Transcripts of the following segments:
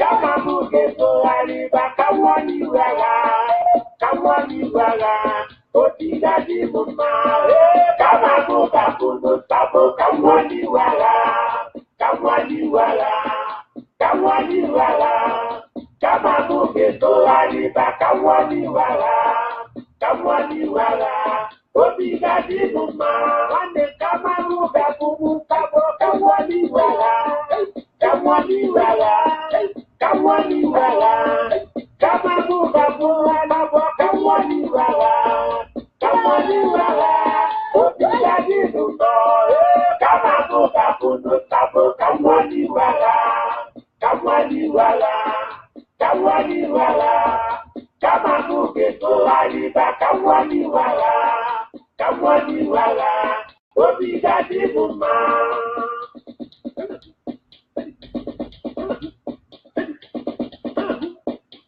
kama mugeto aliba kamwani wala otiga di muma kama muga kuno sabo kamwani wala kama mugeto aliba kamwani wala otiga di muma ane kama muga kuno sabo kamwani wala kama muga kuno sabo kamwani wala otiga di muma kama muga kuno sabo kamwani wala kama mugeto aliba kamwani wala otiga di muma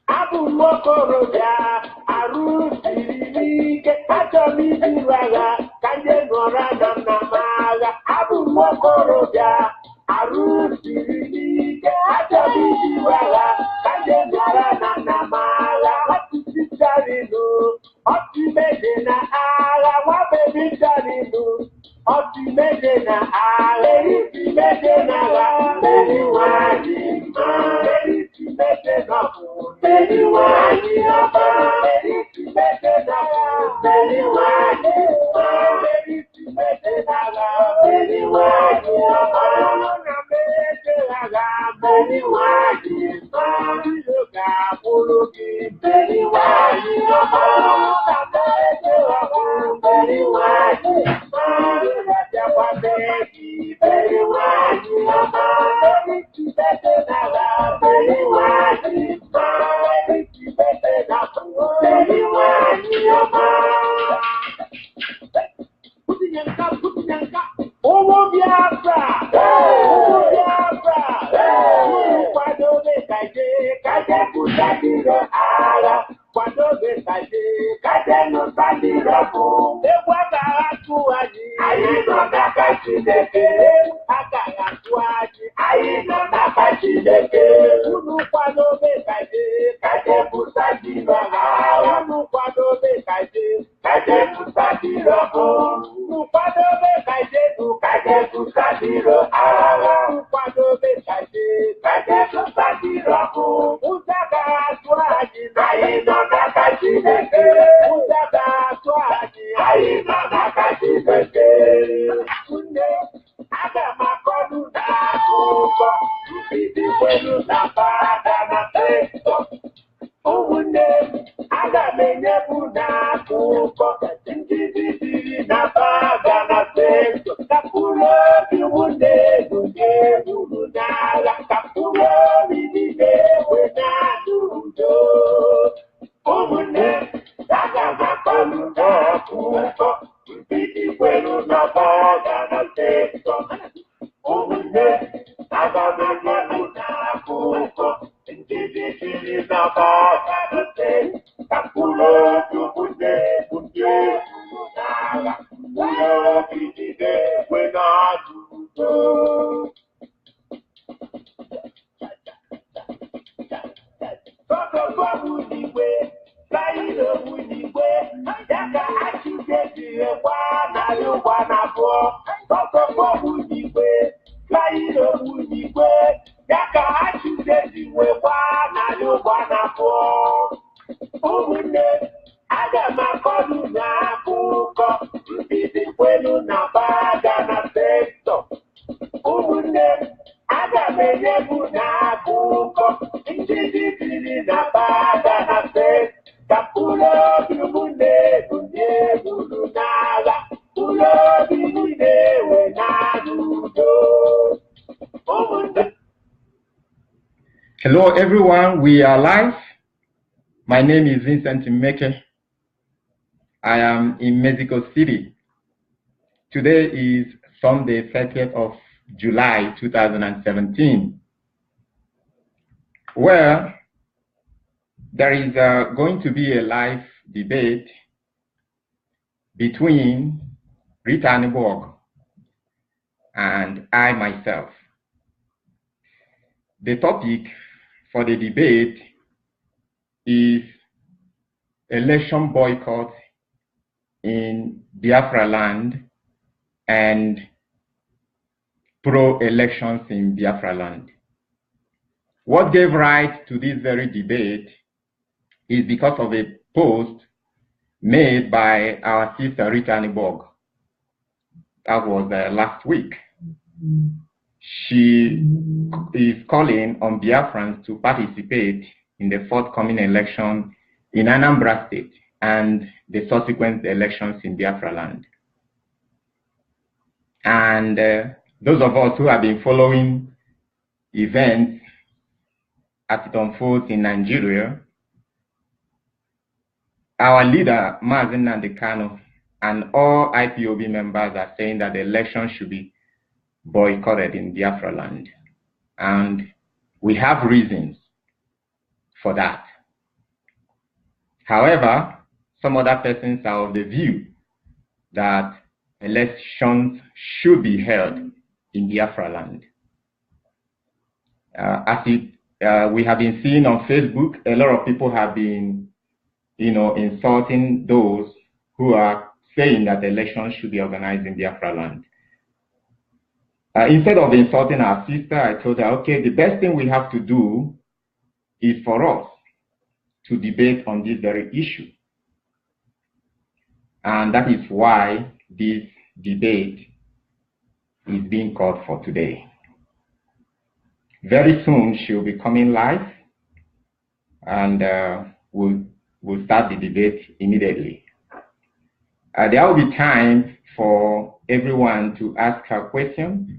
Abu Mokorobia, Arusirike, Atomibiraga, Kanye Norana Namaga, Abu Mokorobia, Arusirike, Atomibiraga, Kanye Norana Namaga, Otijarinu, Otimedena Ala, Wabebijarinu, Otimedena Ala, Erimedena La, Meriwajima, Owo Biafra, kwado bekaje, kaje kusadiro ala, kwado bekaje, kaje no sadiro ku, ewaka atuaji, ayi no nakachideke, akara atuaji, ayi no nakachideke, unu kwado bekaje, kaje kusadiro ala, unu kwado bekaje, kaje kusadiro ku, unu kwado bekaje, kaje kusadiro ala, unu kwado bekaje, kaje kusadiro ku, usaka atuaji, ayi no nakachideke, usaka atuaji, ayi no nakachideke, unne aga makonu na kuko, tupidi kwenu na bada na testo, unne aga menyebu na kuko, njididiri na bada na testo, kapulo biwunde dunye bulunala, kapulo bidide wena dudo, unne aga makonu na kuko, tupidi kwenu na bada na testo, unne aga menyebu na kuko, njididiri na bada na testo, kapulo biwunde bulunala, kapulo bidide wena dudo. Hello everyone, we are live. My name is Vincent Meke. I am in Mexico City. Today is Sunday, 30th of July 2017, where there is going to be a live debate between Rita Neborg and I myself. The topic for the debate is election boycott in Biafra land and pro-elections in Biafra land. What gave rise to this very debate is because of a post made by our sister Rita Niborg. That was last week. She is calling on Biafrans to participate in the forthcoming election in Anambra State and the subsequent elections in Biafra land. And those of us who have been following events as it unfolds in Nigeria, our leader, Mazi Nnamdi Kanu, and all IPOB members are saying that the election should be boycotted in Biafra land. And we have reasons for that. However, some other persons are of the view that elections should be held in Biafra land. We have been seeing on Facebook, a lot of people have been, insulting those who are saying that elections should be organized in Biafra land. Instead of insulting our sister, I told her, okay, the best thing we have to do is for us to debate on this very issue. And that is why this debate is being called for today. Very soon she'll be coming live, and we'll start the debate immediately. There will be time for everyone to ask her questions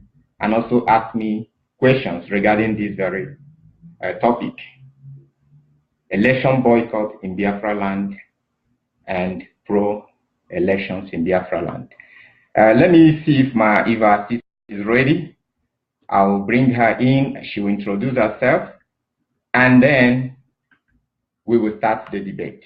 and also ask me questions regarding this very topic. Election boycott in Biafra land and pro-elections in Biafra land. Let me see if our sister is ready. I'll bring her in. She will introduce herself, and then we will start the debate.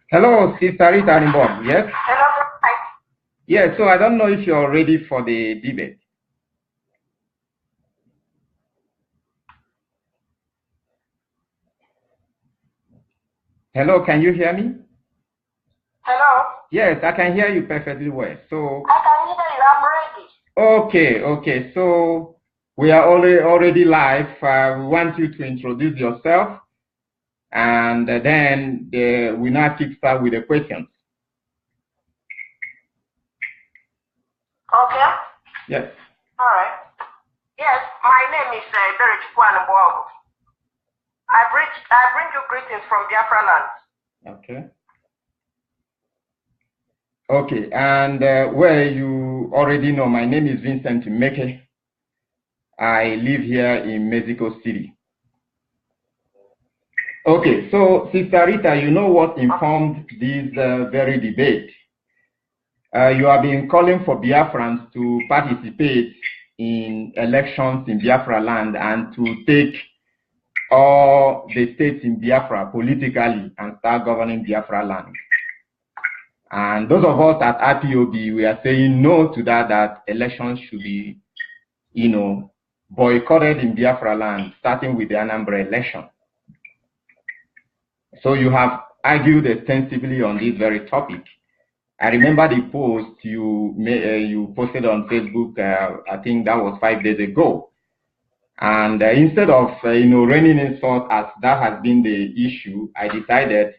Hello, Sister Rita Niborg, yes? Hello. Yes, so I don't know if you're ready for the debate. Hello, can you hear me? Hello. Yes, I can hear you perfectly well. So I can hear you. I'm ready. okay. So we are already live. We want you to introduce yourself, and then we now kickstart with the questions. Okay. Yes. All right. Yes, my name is Derek Kwanimbogo. I bring you greetings from Biafra land. Okay. Okay, and well, you already know, my name is Vincent Meke. I live here in Mexico City. Okay, so Sister Rita, you know what informed this very debate? You have been calling for Biafrans to participate in elections in Biafra land and to take all the states in Biafra politically and start governing Biafra land. And those of us at IPOB, we are saying no to that elections should be, boycotted in Biafra land, starting with the Anambra election. So you have argued extensively on this very topic. I remember the post you posted on Facebook, I think that was 5 days ago. And instead of, raining insult as that has been the issue, I decided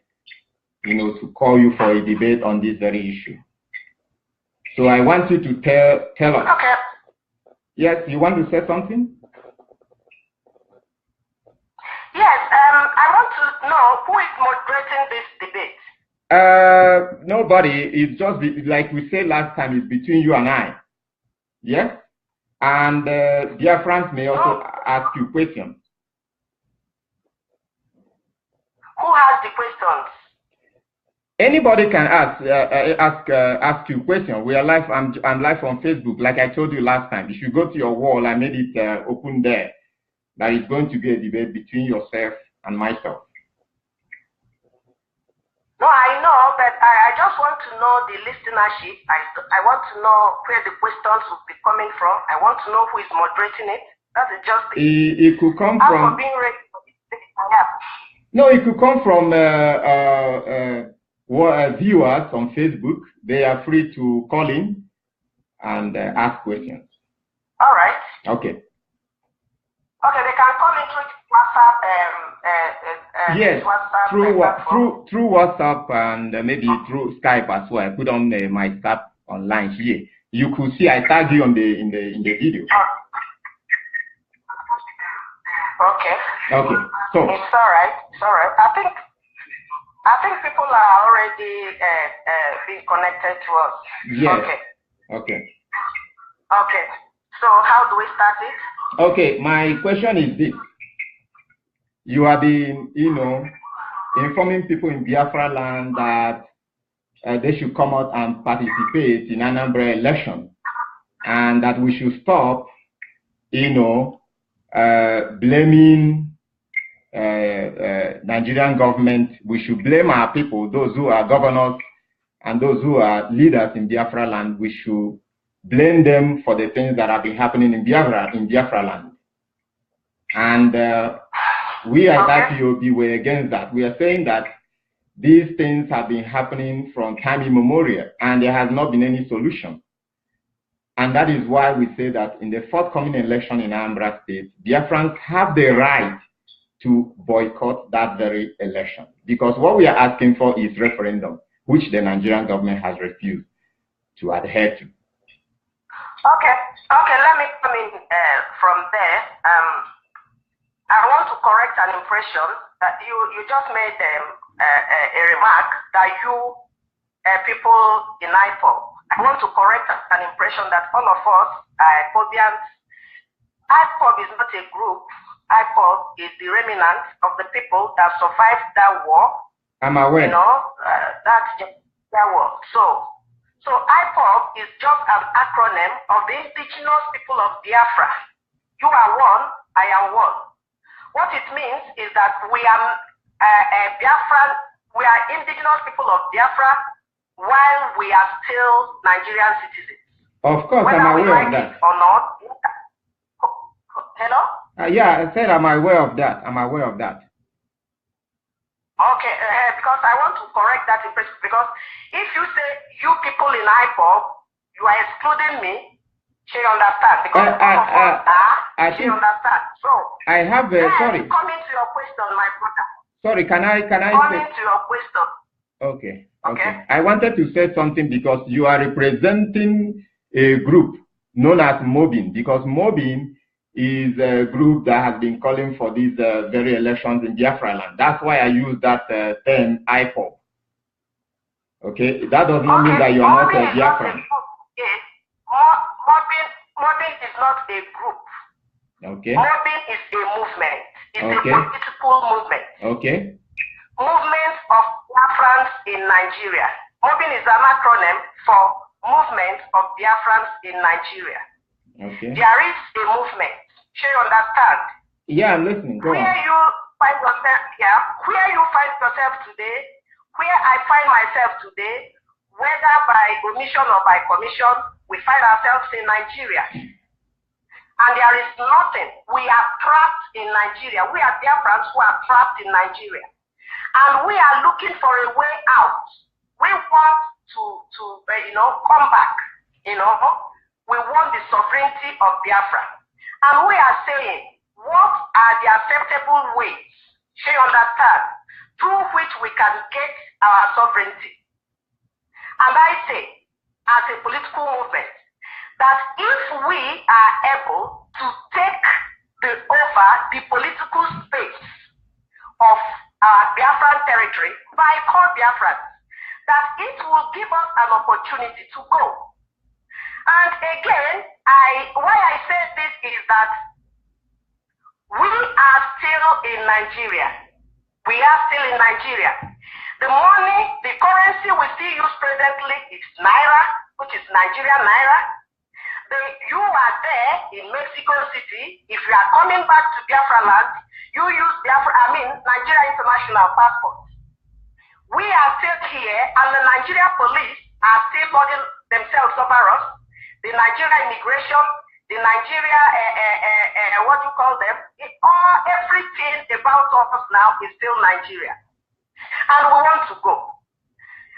to call you for a debate on this very issue. So I want you to tell us. Okay. Yes, you want to say something? Yes, I want to know who is moderating this debate. Nobody. It's just like we said last time, it's between you and I. Yes? And Biafrans may also ask you questions. Who has the questions? Anybody can ask you questions. We are live. I'm live on Facebook, like I told you last time. If you go to your wall, I made it open there. That is going to be a debate between yourself and myself. No, I know, but I just want to know the listenership. I want to know where the questions will be coming from. I want to know who is moderating it. That is just it could come from. Being ready for this, no, it could come from viewers on Facebook. They are free to call in and ask questions. All right. Okay. Okay, they can call in through WhatsApp. Yes, WhatsApp, through WhatsApp and maybe through Skype as well. I put on my Skype online here. You could see I tag you on in the video. Okay. Okay. So it's all right. It's all right. I think people are already being connected to us. Yes. Okay. Okay. Okay. So how do we start it? Okay. My question is this. You have been, informing people in Biafra land that they should come out and participate in Anambra election, and that we should stop, blaming Nigerian government. We should blame our people, those who are governors and those who are leaders in Biafra land. We should blame them for the things that have been happening in Biafra land. And we at IPOB were against that. We are saying that these things have been happening from time immemorial, and there has not been any solution. And that is why we say that in the forthcoming election in Anambra State, Biafrans have the right to boycott that very election. Because what we are asking for is referendum, which the Nigerian government has refused to adhere to. Okay, let me come in from there. I want to correct an impression that you just made a remark that you people in IPOB. I want to correct an impression that all of us IPOBians, IPOB is not a group. IPOB is the remnant of the people that survived that war. I'm aware. That's that war. So IPOB is just an acronym of the indigenous people of Biafra. You are one, I am one. What it means is that we are Biafran, we are indigenous people of Biafra while we are still Nigerian citizens. Of course, whether I'm aware of that. Or not. Hello? Yeah, I said I'm aware of that. I'm aware of that. Okay, because I want to correct that impression. Because if you say you people in IPOB, you are excluding me. She understand because she understand. So I have sorry. Coming to your question, my brother. Sorry, can I coming to your question? Okay. I wanted to say something because you are representing a group known as Mobin, because Mobin is a group that has been calling for these very elections in Biafra land. That's why I use that term IPOB. Okay, that does not mean that you are not a Biafran. Mobin is not a group. Okay. Mobin is a movement. It's a political movement. Okay. Movement of Biafrans in Nigeria. Mobin is an acronym for Movement of Biafrans in Nigeria. Okay. There is a movement. Should you understand? Yeah, I'm listening. Go on. You find yourself here, where you find yourself today, where I find myself today, whether by omission or by commission, we find ourselves in Nigeria. And there is nothing. We are trapped in Nigeria. We are Biafrans who are trapped in Nigeria. And we are looking for a way out. We want to come back. We want the sovereignty of Biafra. And we are saying, what are the acceptable ways, should you understand, through which we can get our sovereignty? And I say, as a political movement, that if we are able to take over the political space of our Biafran territory by core Biafrans, that it will give us an opportunity to go. And again, why I say this is that we are still in Nigeria. We are still in Nigeria. The money, the currency we still use presently is Naira, which is Nigerian Naira. You are there in Mexico City. If you are coming back to Biafra land, you use Nigeria International Passport. We are still here, and the Nigeria police are still burdening themselves over us. The Nigeria immigration, the Nigeria, what you call them, everything about us now is still Nigeria. And we want to go.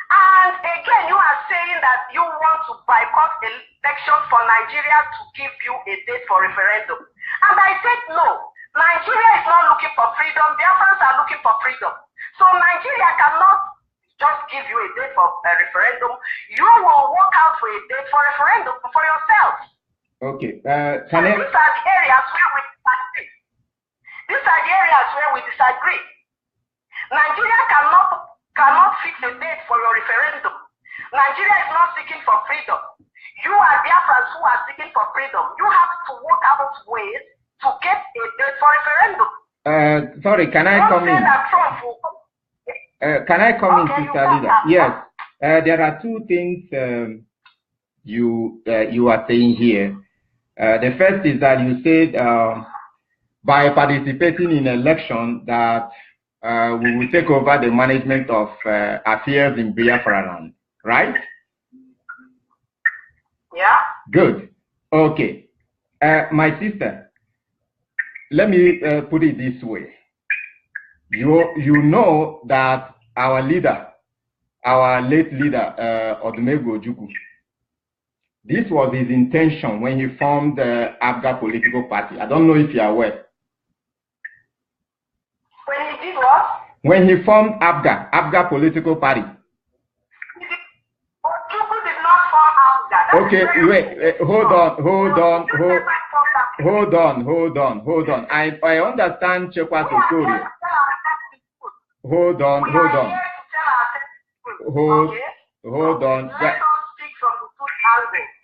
And again, you are saying that you want to boycott election for Nigeria to give you a date for referendum. And I said no. Nigeria is not looking for freedom. Biafrans are looking for freedom. So Nigeria cannot just give you a date for a referendum. You will work out for a date for referendum for yourself. Okay. These are the areas where we disagree. These are the areas where we disagree. Nigeria cannot fix a date for your referendum. Nigeria is not seeking for freedom. You are Biafrans who are seeking for freedom. You have to work out ways to get a date for referendum. Sorry, can I come in? Can I come in, Sister Leader? Yes. There are two things you are saying here. The first is that you said by participating in election that we will take over the management of affairs in Biafra land, right? Yeah. Good. Okay. My sister, let me put it this way. You know that our leader, our late leader, Odumegwu Ojukwu, this was his intention when he formed the ABGA political party. I don't know if you are aware. When he did what? When he formed ABGA political party. Ojukwu did not form ABGA. Okay, wait, hold on. I understand Chekwa's story. Hold on.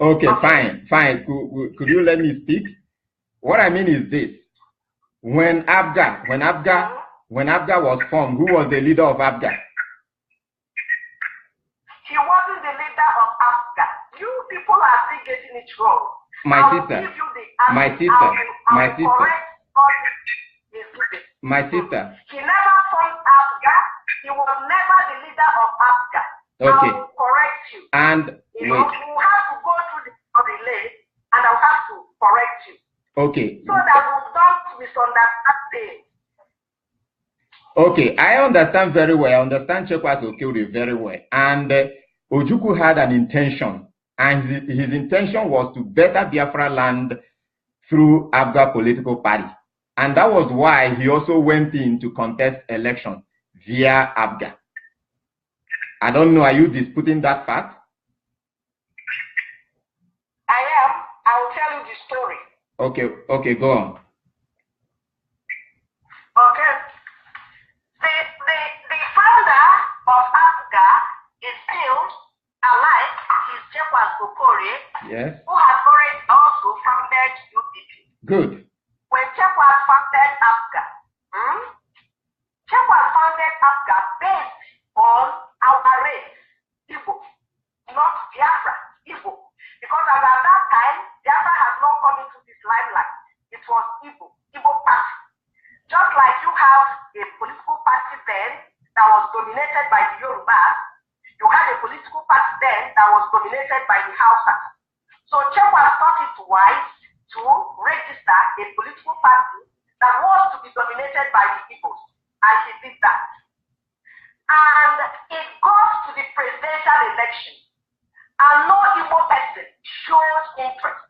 Okay, fine. Could you let me speak? What I mean is this: when ABGA was formed, who was the leader of ABGA? He wasn't the leader of ABGA. You people are still getting it wrong. My sister. He never formed ABGA. He was never the leader of ABGA. Okay. I will correct you. And you have to go through the relay, and I'll have to correct you. Okay. So that we don't misunderstand things. Okay, I understand very well. I understand Chekwas Okeure very well. And Ojukwu had an intention, and his intention was to better Biafra land through ABGA political party. And that was why he also went in to contest election via ABGA. I don't know, are you disputing that fact? I am. I will tell you the story. Okay, go on. Okay. The founder of ABGA is still alive. He's Chekwas Okorie. Yes. Who has already also founded UPP. Good. When Chekwas founded ABGA, Chekwas founded ABGA based on our race, Igbo, not Biafra, Igbo. Because at that time, Biafra has not come into this limelight. It was Igbo party. Just like you have a political party then that was dominated by the Yorubas, you had a political party then that was dominated by the Hausas. So Chekwas thought it wise to register a political party that was to be dominated by the Igbos, and he did that. And it got to the presidential election, and no Igbo person shows interest.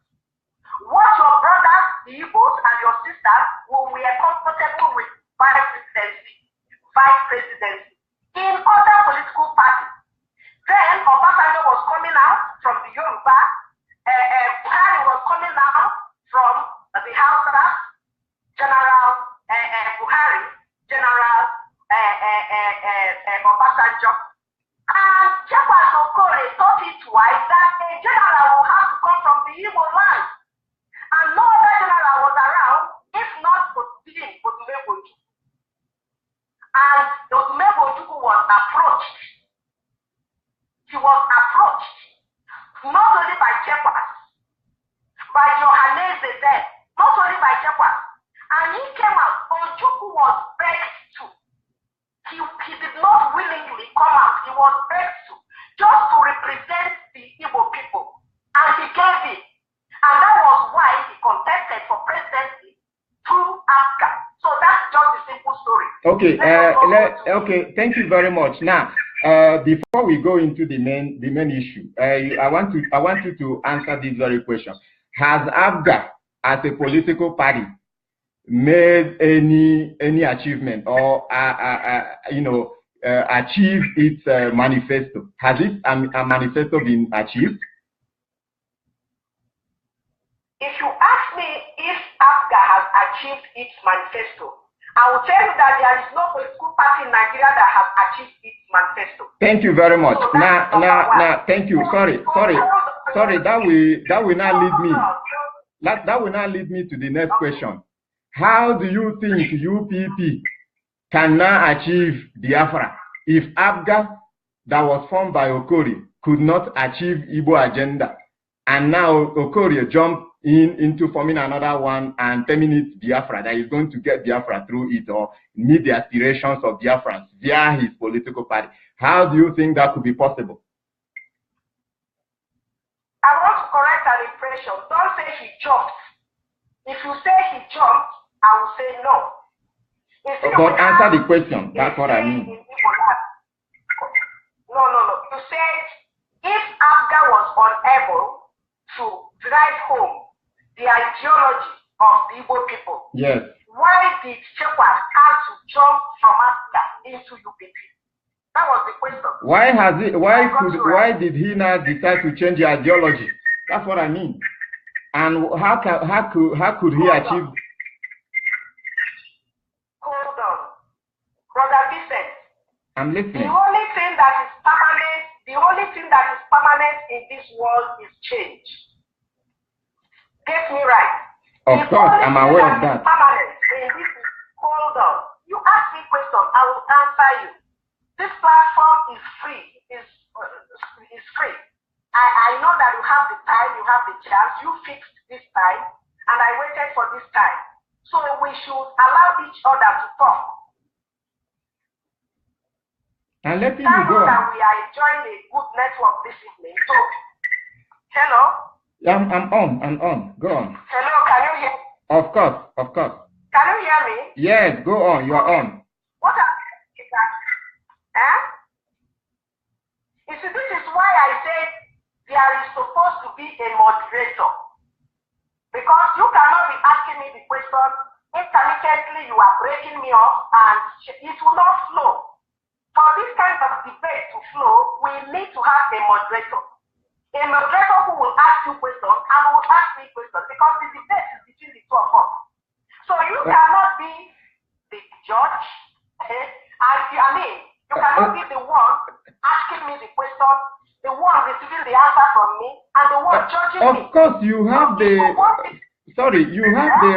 What your brothers, the Igbos, and your sisters who were comfortable with vice presidency in other political parties. Then Obasanjo was coming out from the Yoruba, Buhari was coming out from the Hausa, General Buhari, General Obasanjo, and Chekwas Okore thought it wise that a general will have to come from the Igbo land. And no other general was around, if not Odumegoju. And Odumegoju was approached. He was approached, not only by Chekwas, by Johanese then, not only by Chekwas. And he came out, Ojukwu was begged to. He did not willingly come out, he was begged to, just to represent the Igbo people. And he gave it. And that was why he contested for presidency through AFCA. So that's just the simple story. Okay, okay, thank you very much. Now, before we go into the main issue, I want you to answer this very question. Has AFGA, as a political party, made any achievement or achieved its manifesto? Has it a manifesto been achieved? If you ask me if AFGA has achieved its manifesto, I will tell you that there is no political party in Nigeria that has achieved its manifesto. Thank you very much. So now, thank you. Sorry. That will not lead me. That will not lead me to the next question. How do you think UPP can now achieve Biafra if AFGA that was formed by Okori could not achieve Igbo agenda, and now Okori jumped into forming another one and terminate Biafra, that is going to get Biafra through it or meet the aspirations of Biafrans via his political party? How do you think that could be possible? I want to correct an impression. Don't say he jumped. If you say he jumped, I will say no. But answer the question. That's what I mean. No. You said if AFGA was unable to drive home the ideology of the Igbo people, yes, why did Chekwas have to jump from AFGA into UPP? That was the question. Why did he not decide to change the ideology? That's what I mean. And how could he achieve? Hold on, Brother Vincent. I'm listening. The only thing that is permanent in this world is change. Get me right. Of course, I'm aware of that. Permanent in this. Hold on. You ask me questions, I will answer you. This platform is free. Is free. I know that you have the time, you have the chance. You fixed this time, and I waited for this time. So we should allow each other to talk. And let you go. That we are enjoying a good network this evening. So, hello? I'm on. Go on. Hello, can you hear me? Of course. Can you hear me? Yes, go on. You are on. What is that? You see, this is why I said there is supposed to be a moderator. Because you cannot be asking me the question, intermittently you are breaking me off, and it will not flow. For this kind of debate to flow, we need to have a moderator. A moderator who will ask you questions and will ask me questions, because the debate is between the two of us. So you cannot be the judge, you cannot be the one asking me the question, the one receiving the answer from me, and the one judging me. Of course, you have the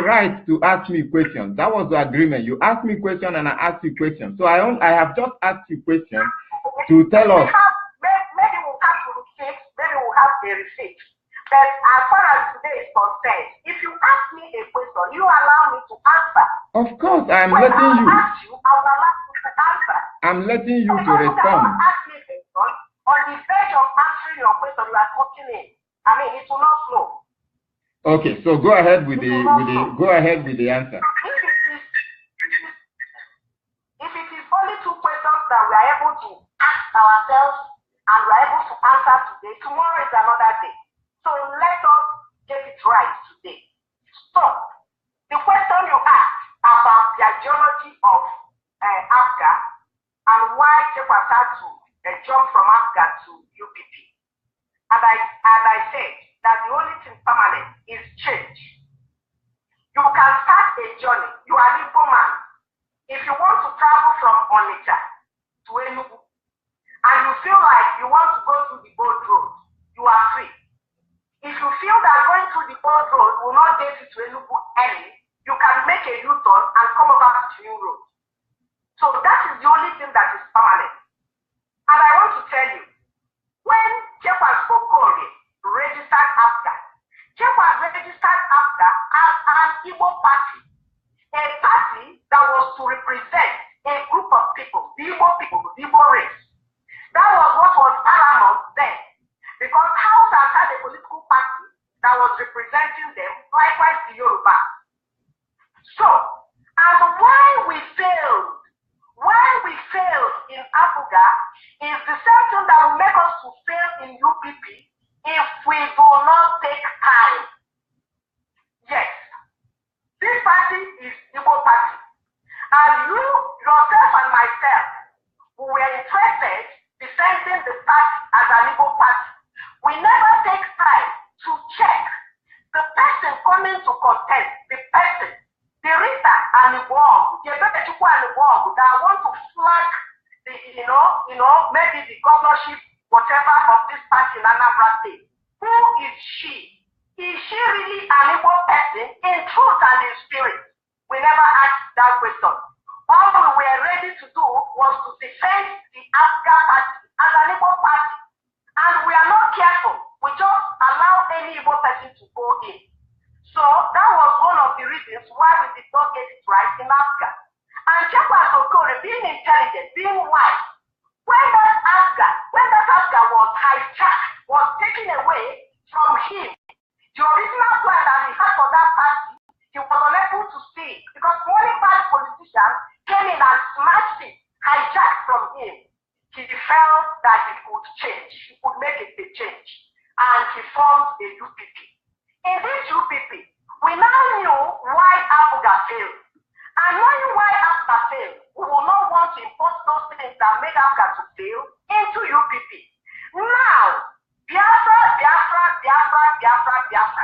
right to ask me questions. That was the agreement. You asked me questions and I asked you questions. So I have just asked you questions to tell us. Maybe we'll have to receipt. Maybe we'll have a receipt. But as far as today is concerned, if you ask me a question, you allow me to answer. Of course, I'm letting you. I will allow you to answer. I'm letting you to respond. You cannot ask me a question. On the verge of answering your question, you are talking in. It will not flow. Okay, so go ahead with the answer. If it is only two questions that we are able to ask ourselves and we are able to answer today, tomorrow is another day. So let us get it right today. Stop. The question you asked about the ideology of AFGA and why Chekwas had to jump from AFGA to UPP. And I said that the only thing permanent is change. You can start a journey. You are an Igbo man. If you want to travel from Onitsha to Enugu, and you feel like you you want to go through the old road, you are free. If you feel that going through the old road will not get you to Enugu early, you can make a U-turn and come over to new road. So that is the only thing that is permanent. And I want to tell you, when Chekwas Okori registered APGA, Chekwas registered APGA as an Igbo party, a party that was to represent a group of people, the Igbo race. That was what was paramount then. Because House had a political party that was representing them, likewise the Yoruba. So, and why we failed in APGA is the same thing that will make us to fail in UPP if we do not take time. Yes, this party is Igbo party. And you, yourself and myself, who were interested in defending the party as an Igbo party, we never take time to check the person coming to contest, the person, the Rita and the Bob, the Ebechukwu and the Bob that want to flag the, maybe the governorship, whatever of this party in Anambra State. Who is she? Is she really an Igbo person in truth and in spirit? We never asked that question. All we were ready to do was to defend the APGA party as an Igbo party. And we are not careful. We just allow any Igbo person to go in. So that was one of the reasons why we did not get it right in APGA. And Chekwas Okori, being intelligent, being wise, when that APGA was hijacked, was taken away from him, the original plan that he had for that party, he was unable to see because only bad politicians came in and smashed it, hijacked from him. He felt that he could change, he could make a change, and he formed a UPP. In this UPP, we now knew why APGA failed. And knowing why APGA failed, we will not want to import those things that made APGA to fail into UPP. Now, Biafra.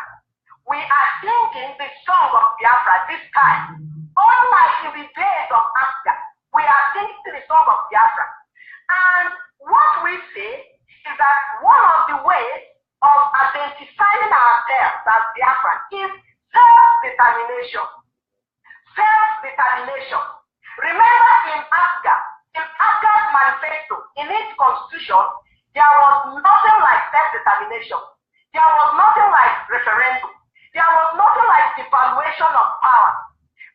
We are singing the song of Biafra this time. Unlike in the days of APGA, we are singing the song of Biafra. And what we say is that one of the ways of identifying ourselves as Biafra is self-determination. Self-determination. Remember in APGA's manifesto, in its constitution, there was nothing like self-determination. There was nothing like referendum. There was nothing like devaluation of power.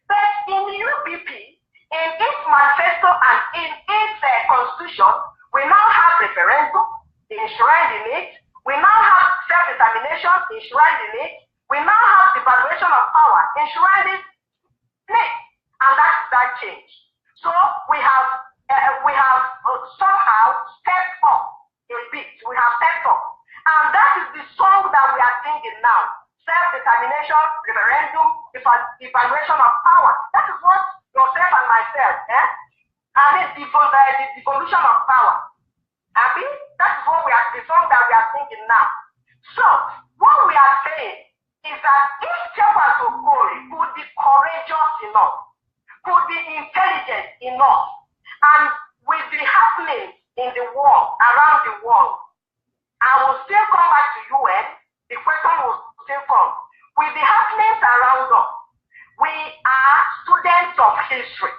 But in the UPP, in its manifesto and in its constitution, we now have referendum enshrined in it. We now have self-determination enshrined in it. We now have devaluation of power enshrined in it. And that's that change. So we have somehow stepped up a bit. We have stepped up. And that is the song that we are singing now. Self-determination, referendum, devaluation of power. That is what yourself and myself, the devolution of power. Happy? That is what the song that we are singing now. So, what we are saying is that if Chekwas Okori could be courageous enough, could be intelligent enough, and with the happenings in the world, around the world, I will still come back to UN, the question will still come. With the happenings around us, we are students of history.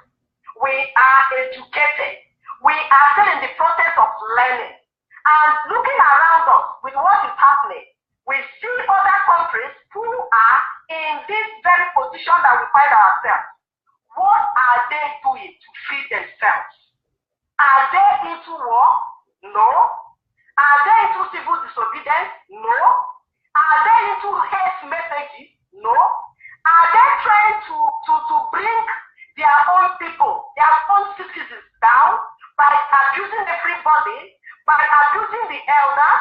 We are educated. We are still in the process of learning. And looking around us with what is happening, we see other countries who are in this very position that we find ourselves. What are they doing to free themselves? Are they into war? No. Are they into civil disobedience? No. Are they into hate messages? No. Are they trying to bring their own people, their own citizens down by abusing everybody, by abusing the elders?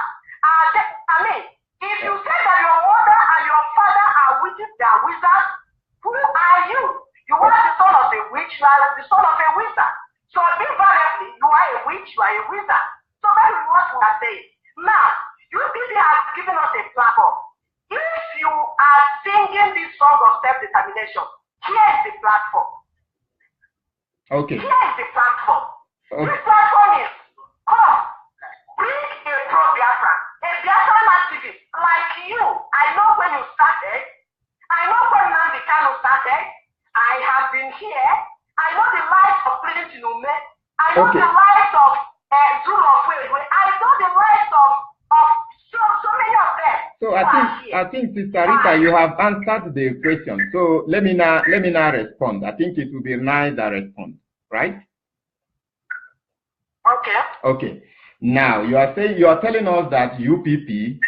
If you say that your mother and your father are witches, they are wizards, who are you? You are the son of a witch, you are the son of a wizard. So invariably, you are a witch, you are a wizard. So that is what we are saying. Now, UPP has given us a platform. If you are singing this song of self-determination, here is the platform. Okay. Here is the platform. Okay. This platform is, come, bring a I think, Sister Rita, you have answered the question. So let me now respond. I think it will be nice I respond, right? Okay. Okay. Now you are telling us that UPP,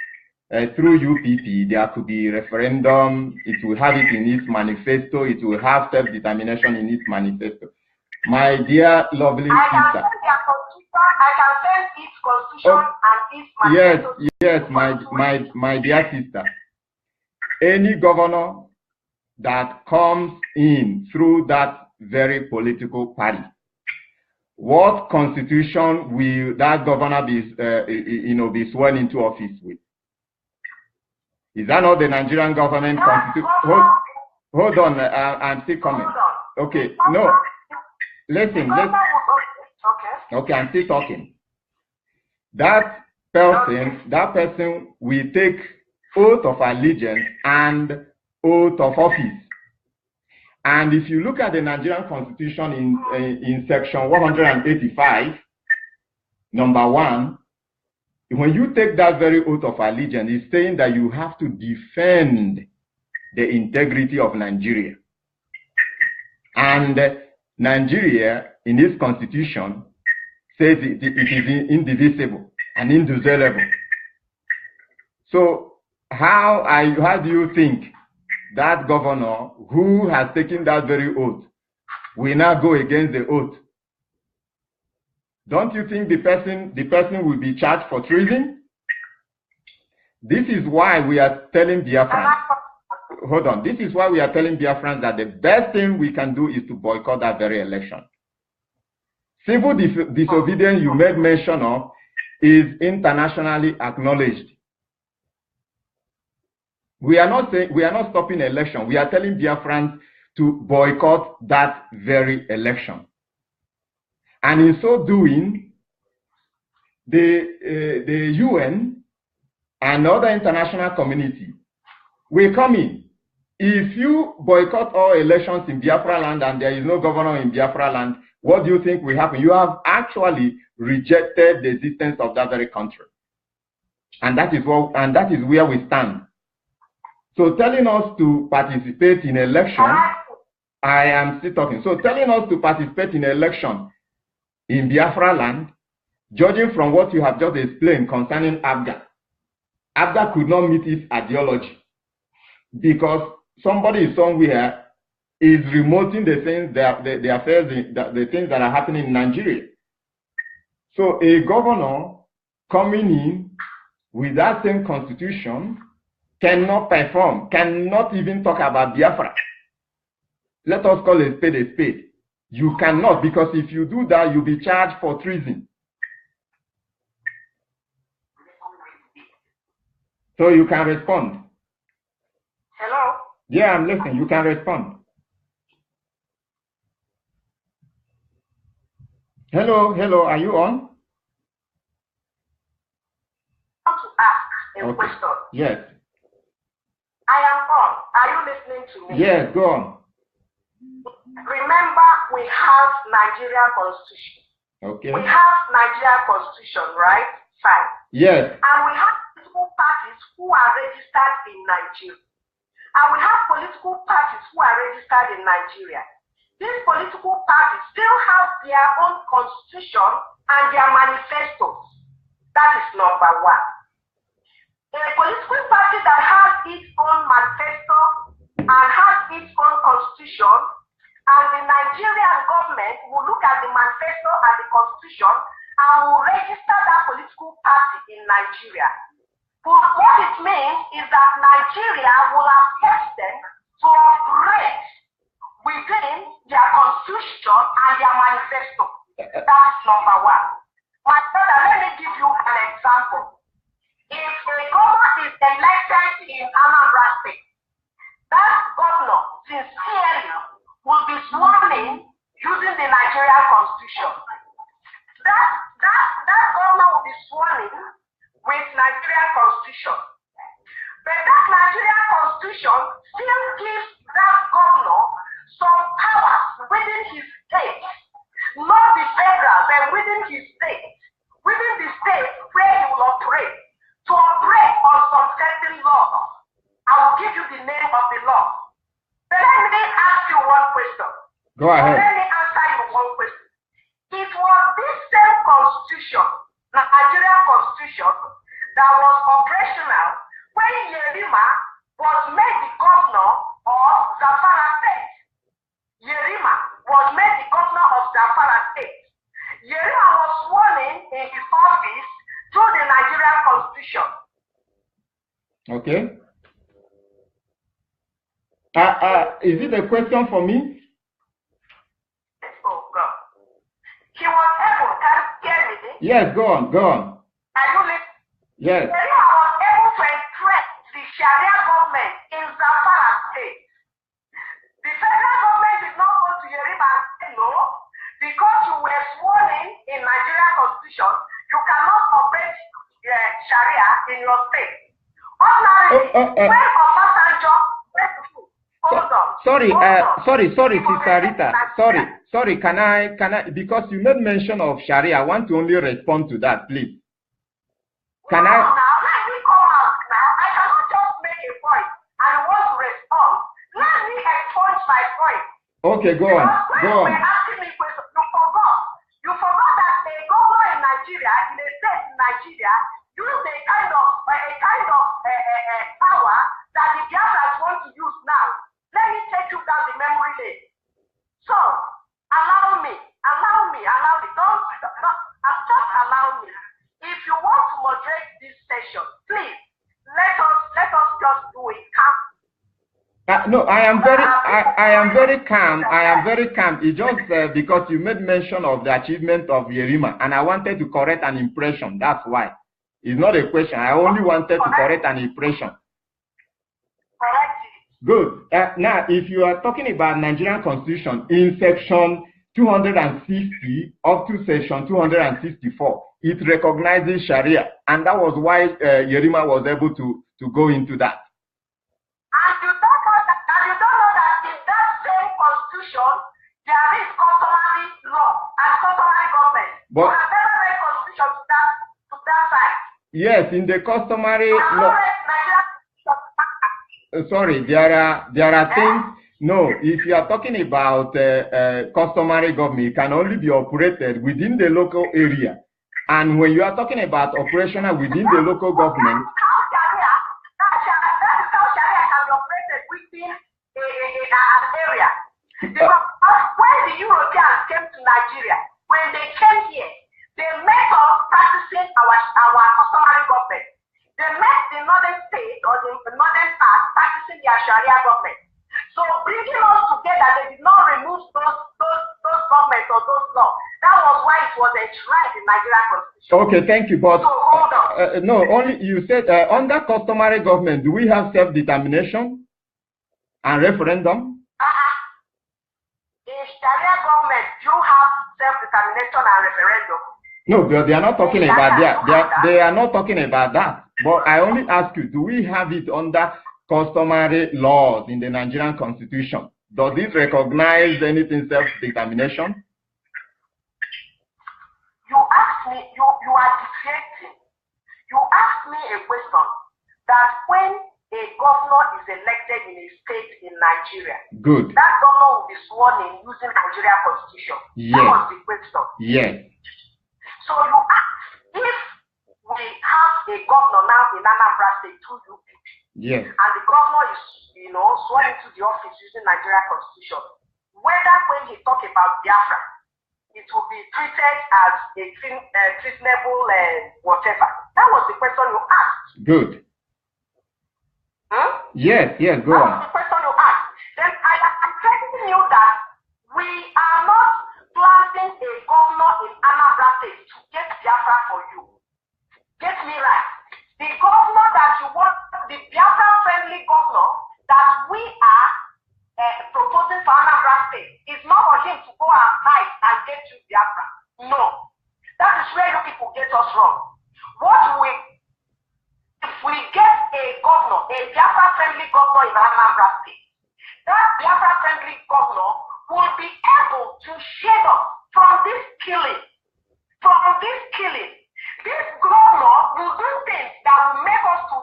through UPP, there could be referendum. It will have it in its manifesto. It will have self-determination in its manifesto. My dear lovely sister. I can send its constitution and its manifesto. Yes, my dear sister. Any governor that comes in through that very political party, what constitution will that governor be sworn into office with? Is that not the Nigerian government constitution? Hold on, I'm still coming. Okay, no. Listen. Okay, I'm still talking. That person will take oath of allegiance and oath of office. And if you look at the Nigerian Constitution in section 185, number 1, when you take that very oath of allegiance, it's saying that you have to defend the integrity of Nigeria. And Nigeria, in its constitution, says it is indivisible and indissoluble. So how do you think that governor who has taken that very oath will now go against the oath? Don't you think the person will be charged for treason? This is why we are telling Biafrans. Hold on. This is why we are telling Biafrans that the best thing we can do is to boycott that very election. Civil disobedience you made mention of is internationally acknowledged. We are not stopping election. We are telling Biafrans to boycott that very election. And in so doing, the UN and other international community will come in. If you boycott all elections in Biafra land and there is no governor in Biafra land, what do you think will happen? You have actually rejected the existence of that very country. And that is where we stand. So telling us to participate in election, I am still talking. So telling us to participate in election in Biafra land, judging from what you have just explained concerning ABGA, ABGA could not meet its ideology because somebody somewhere is remoting the things the things that are happening in Nigeria. So a governor coming in with that same constitution cannot perform, cannot even talk about Biafra. Let us call a spade a spade. You cannot, because if you do that, you'll be charged for treason. So you can respond. Hello? Yeah, I'm listening. You can respond. Hello, are you on? I want to ask a question. Yes. I am on. Are you listening to me? Yes, go on. Remember, we have Nigeria Constitution. Okay. We have Nigeria Constitution, right? Fine. Yes. And we have political parties who are registered in Nigeria. And we have political parties who are registered in Nigeria. These political parties still have their own constitution and their manifestos. That is number 1. A political party that has its own manifesto and has its own constitution, and the Nigerian government will look at the manifesto and the constitution and will register that political party in Nigeria. But what it means is that Nigeria will accept them to operate within their constitution and their manifesto. That's number 1. My brother, let me give you an example. If a governor is elected in Anambra State, that governor sincerely will be sworn in using the Nigerian Constitution. That governor will be sworn in with Nigerian Constitution. But that Nigerian Constitution still gives that governor some powers within his state, not the federal, but within his state, within the state where he will operate, to operate on some certain laws. Go ahead. Let me answer you one question. It was this same constitution, the Nigerian constitution, that was operational when Yerima was made the governor of Zamfara State. Yerima was made the governor of Zamfara State. Yerima was sworn in his office through the Nigerian constitution. Okay. Is it a question for me? Oh God. He was able, can you hear me? Yes, go on. Are you listening? Yes. Yerima was able to entrench the Sharia government in Zamfara State. The federal government did not go to Yerima and say no, because you were sworn in Nigerian constitution, you cannot operate Sharia in your state. Ordinarily, when Obasanjo went to school, Sorry, Sister Rita. Sorry. Can I? Because you made mention of Sharia, I want to only respond to that, please. Can I? Now, let me come out now. I cannot just make a point and you want to respond. Let me expunge my point. Okay, go on. When you were asking me questions, you forgot that a governor in Nigeria, in a state in Nigeria, used a kind of power that the Biafrans want to use now. Let me take you down the memory lane. So, allow me. Don't just allow me. If you want to moderate this session, please let us just do it calm. No, I am very calm. It's just because you made mention of the achievement of Yerima, and I wanted to correct an impression. That's why. It's not a question. I only wanted to correct an impression. Correct. Good. Now, if you are talking about Nigerian Constitution in section 260 up to section 264, it recognizes Sharia, and that was why Yerima was able to go into that. And you don't know that in that same constitution there is customary law and customary government. But you have never read constitution to that side. Yes, in the customary law. Sorry, there are things. No, if you are talking about customary government, it can only be operated within the local area. And when you are talking about operational within the local government, That is how Sharia can be operated within an area. Because when the Europeans came to Nigeria, when they came here, they met us practicing our customary government. They met the northern state or the northern part practicing their Sharia government. So bringing us together, they did not remove those governments or those laws. That was why it was enshrined in Nigerian constitution. Okay, thank you. But so hold on. No, only you said under customary government, do we have self-determination and referendum? In Sharia government, you have self-determination and referendum. No, they are not talking about that. They are not talking about that. But I only ask you, do we have it under customary laws in the Nigerian Constitution? Does it recognize anything self-determination? You ask me, you are deflecting. You ask me a question that when a governor is elected in a state in Nigeria, good, that governor will be sworn in using Nigeria Constitution. Yes. That was the question. Yes. So you ask, if we have a governor now in Anambra State through UP, yes, and the governor is, sworn into the office using Nigeria Constitution, whether when he talk about Biafra, it will be treated as a treasonable whatever. That was the question you asked. Good. Yes, go on. That was the question you asked. Then I am telling you that we are not planting a governor in Anambra State to get Biafra for you. Get me right. The governor that you want, the Biafra-friendly governor that we are proposing for Anambra State, is not for him to go outside and get you Biafra. No. That is where you people get us wrong. If we get a governor, a Biafra-friendly governor in Anambra State, that Biafra-friendly governor will be able to shade us from this killing. This governor will do things that will make us to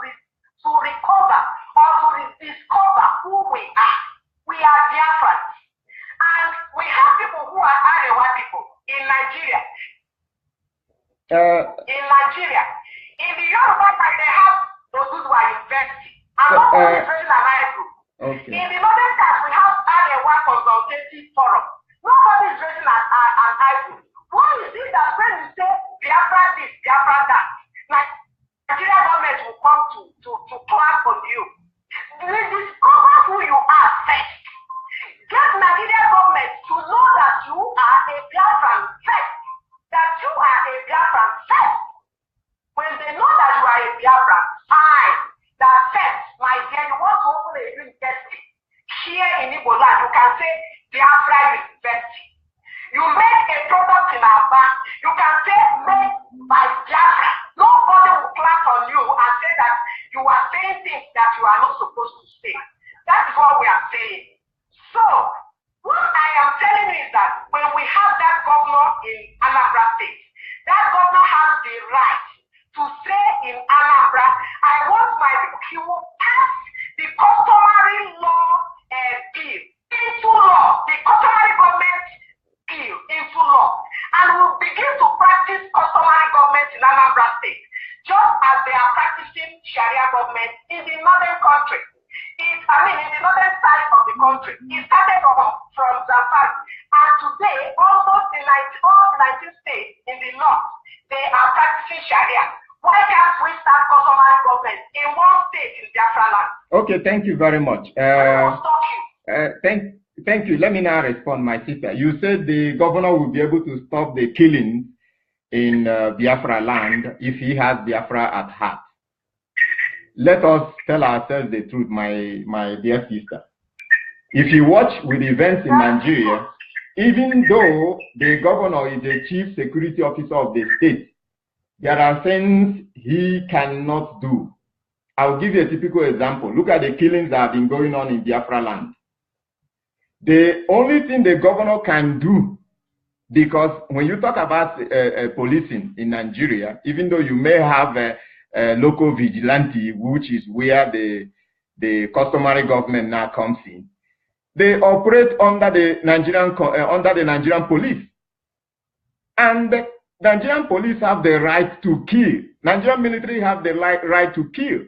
recover or to rediscover who we are. We are Biafrans. And we in Nigeria. In the Yoruba side, they have Oduduwa University. And not only Israel and Hebrew. Okay. In the northern side, we have Arewa Consultative Forum. Nobody is raising an eyebrow. Why is it that when you say Biafra this, Biafra that, Nigeria government will come to clap on you? Discover who you are first. Get Nigeria government to know that you are a Biafran first. That you are a Biafran first. When they know that you are a Biafran, fine. That first, my dear, you want to open a university here in Igbo land, you can say Biafra University. You make a product in Aba, you can say made by Biafra. Nobody will clap on you and say that you are saying things that you are not supposed to say. That is what we are saying. So, what I am telling you is that when we have that governor in Anambra State, that governor has the right to say in Anambra, I want my people, he will pass the customary law bill into law, the customary government bill into law, and will begin to practice customary government in Anambra State, just as they are practicing Sharia government in the northern country. In the northern side of the country. It started from Zamfara, and today almost all 19 states in the north, they are practicing Sharia. Why can't we start customary government in one state in Biafra land? Okay, thank you very much. Stop you. Thank you. Let me now respond, my sister. You said the governor will be able to stop the killing in Biafra land if he has Biafra at heart. Let us tell ourselves the truth, my dear sister. If you watch with events in Nigeria, even though the governor is the chief security officer of the state, there are things he cannot do. I'll give you a typical example. Look at the killings that have been going on in Biafra land. The only thing the governor can do, because when you talk about policing in Nigeria, even though you may have a local vigilante, which is where the customary government now comes in, they operate under the Nigerian police, and the Nigerian police have the right to kill. Nigerian military have the right to kill,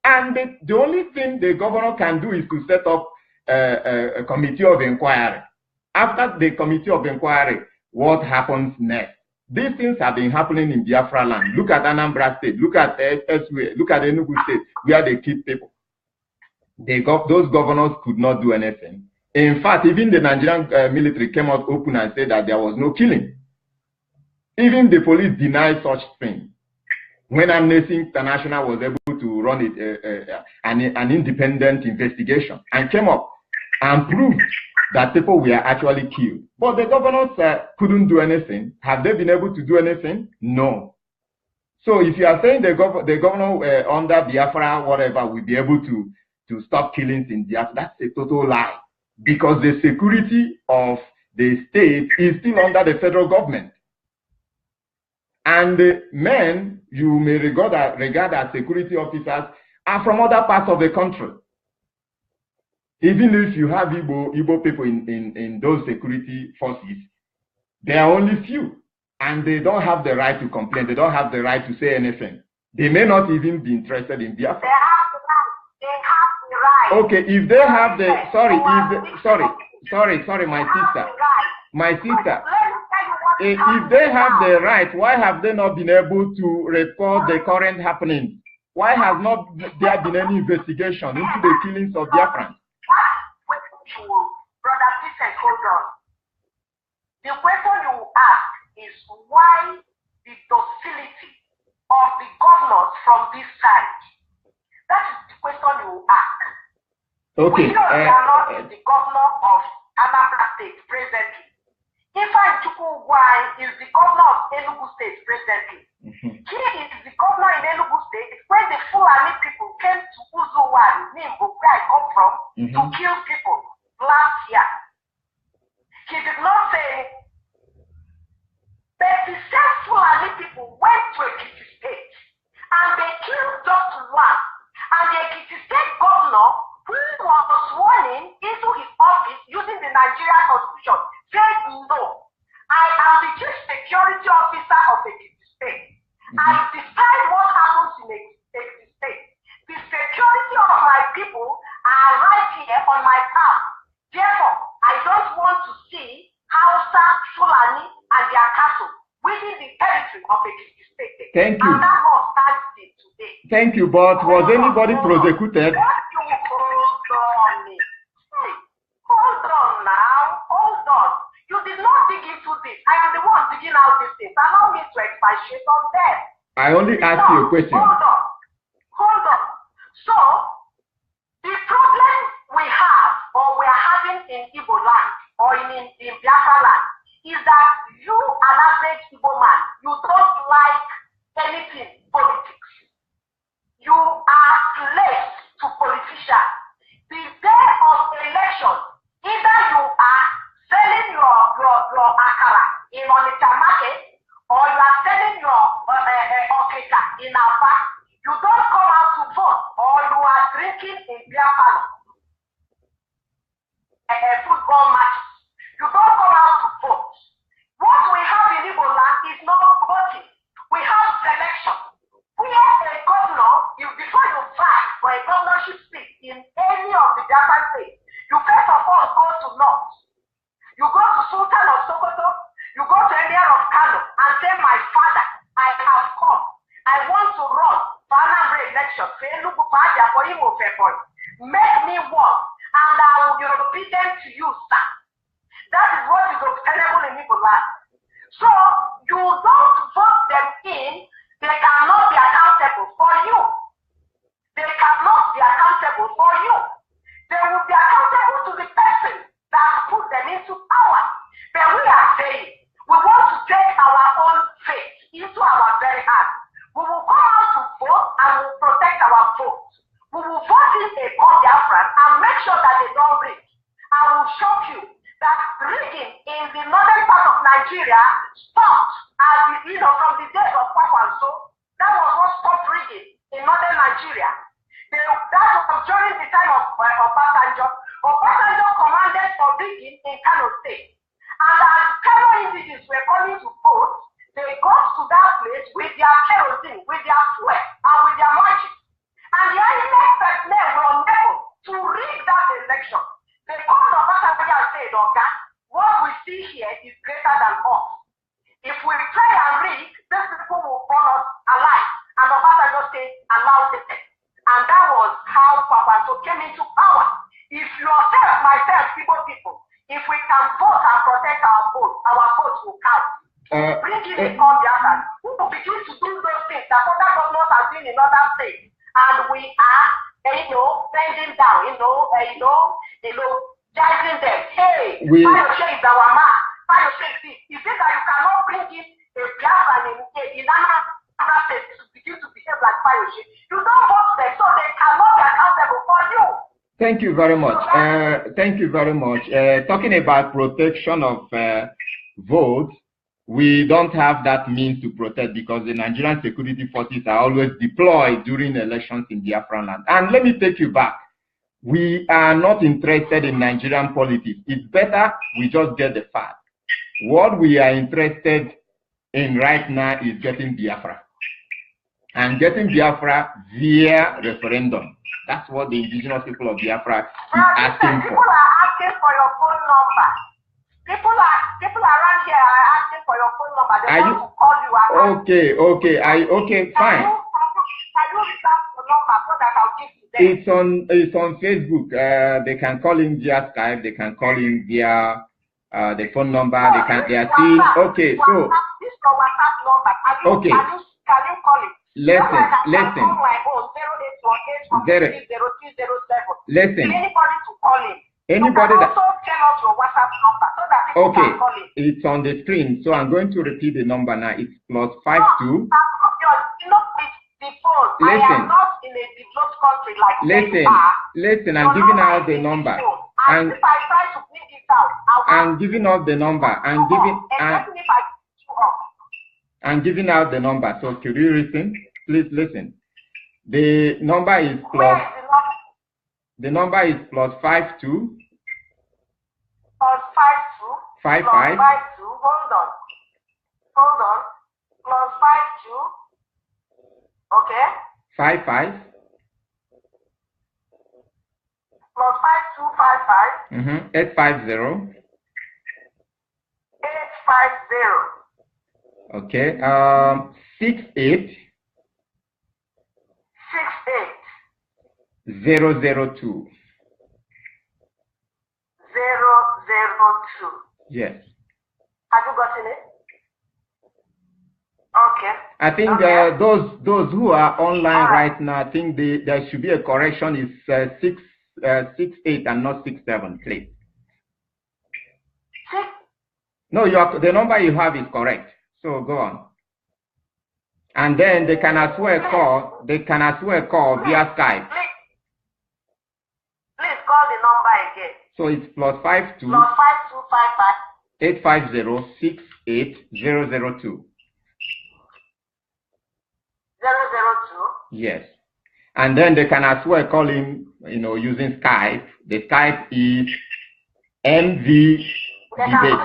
and the only thing the governor can do is to set up a committee of inquiry. After the committee of inquiry, what happens next? These things have been happening in Biafra land. Look at Anambra State. Look at elsewhere. Look at Enugu State, where they kill people. Those governors could not do anything. In fact, even the Nigerian military came out open and said that there was no killing. Even the police denied such thing. When Amnesty International was able to run an independent investigation and came up and proved that people were actually killed. But the governors couldn't do anything. Have they been able to do anything? No. So if you are saying the governor under Biafra, whatever, will be able to stop killings in Biafra, that's a total lie. Because the security of the state is still under the federal government. And the men you may regard as security officers are from other parts of the country. Even if you have Igbo people in those security forces, there are only few, and they don't have the right to complain. They don't have the right to say anything. They may not even be interested in Biafra. They have the right. Okay, if they have the sorry, my sister. If they have the right, why have they not been able to record the current happenings? Why has not there been any investigation into the killings of Biafrans? Brother, please hold on. The question you ask is why the docility of the governors from this side? That is the question you ask. Okay. We know they are not the governor of Anambra State presently. Ifeanyi Chukwugwai is the governor of Enugu State presently. He is the governor in Enugu State when the Fulani people came to Uzuwari, Nimbo, where I come from, to kill people last year. He did not say, but the same Fulani people went to Ekiti State and they killed just one. And the Ekiti State governor, who was sworn into his office using the Nigerian Constitution, said no. I am the chief security officer of Ekiti State. I decide what happens in a state. The security of my people are right here on my palm. Therefore, I don't want to see Hausa, Fulani, and their cattle within the territory of a state. Thank you. And that law stands still today. Thank you, but was anybody prosecuted? Hold on now. Hold on. You did not dig into this. I am the one digging out these things. Allow me to expatiate on them. I only asked you a question. Hold on. Hold on. So, the problem we have, or we are having in Igbo land, or in Biafra land, is that you, an average Igbo man, you don't like anything politics. You are slaves to politicians. The day of election, either you are selling your akara in Onitsha market, or you are selling your okeka in Aba. You don't come out to vote, or you are drinking in beer parlor, football matches. You don't come out to vote. What we have in Igbo land is not voting. We have selection. We have a governor. Before you vie for a governorship seat in any of the Biafra states, you first of all go to North. You go to Sultan of Sokoto. You go to Emir of Kano and say, my father, I have come. I want to run for another election. Make me one, and I will repeat them to you, sir. That is what is obtainable in Igbo land. So you don't vote them in. They cannot be accountable for you. They cannot be accountable for you. They will be accountable to the person that put them into power. But we are saying we want to take our own faith into our very hand. We will come out to vote and we will protect our vote. We will vote in a Biafra and make sure that they don't rig. I will shock you that rigging in the northern part of Nigeria stopped from the days of Kwankwanso. That was what stopped rigging in northern Nigeria. That was during the time of Obasanjo. Obasanjo commanded for rigging in Kano State. And as Kano indigenous were coming to vote, they got to that place with their kerosene, with their fuel, and with their magic. And the INEC personnel were unable to rig that election. They called Obasanjo and said, okay, what we see here is greater than us. If we try and rig, these people will burn us alive. And Obasanjo said, allow them. And that was how Kwankwanso came into power. If yourself, myself, people, if we can vote and protect our votes will count. Bringing it on the others, who will begin to do those things that other governors have been in other states. And we are, bending down, judging them. Hey, Fayose is our man. Fayose is this. Is it that you cannot bring in a Biafran in another state to begin to behave like Fayose? You don't vote them, so they cannot be accountable for you. Thank you very much. Thank you very much. Talking about protection of votes, we don't have that means to protect because the Nigerian security forces are always deployed during elections in Biafra land. And let me take you back. We are not interested in Nigerian politics. It's better we just get the fact. What we are interested in right now is getting Biafra. And getting Biafra via referendum. That's what the indigenous people of Biafra is asking for. People are asking for your phone number. People around here are asking for your phone number. They want to call you. Okay, fine. Can you reserve the number so that I'll give you them? It's on Facebook. They can call in via Skype. They can call in via the phone number. They are seeing. Okay, so. This is your WhatsApp number. Can you call it? Listen. Listen. Anybody to call in. Anybody that also tell us your WhatsApp number so that people can call in. It's on the screen, so I'm going to repeat the number now. It's +52. No, the phone. Listen. I am not in a developed country like Listen. I'm giving out the number. And if I try to bring it out, I'm giving out the number. I'm giving out the number. So could you listen? Please listen. The number is The number is +52. +52. 55. Hold on. +52. Okay. 55. Plus 5255. 850. 850. Okay. 68. 68. 002. 002. Yes. Have you gotten it? Okay. I think Okay. those who are online Right. right now, I think there should be a correction. It's 68 and not 67, please. Six. No, the number you have is correct. So go on. And then they can as well call. They can as well call via Skype. Please call the number again. So it's plus 52 Plus 5255. 850 68002. 002. Yes. And then they can as well call him, using Skype. The Skype is MV Debate.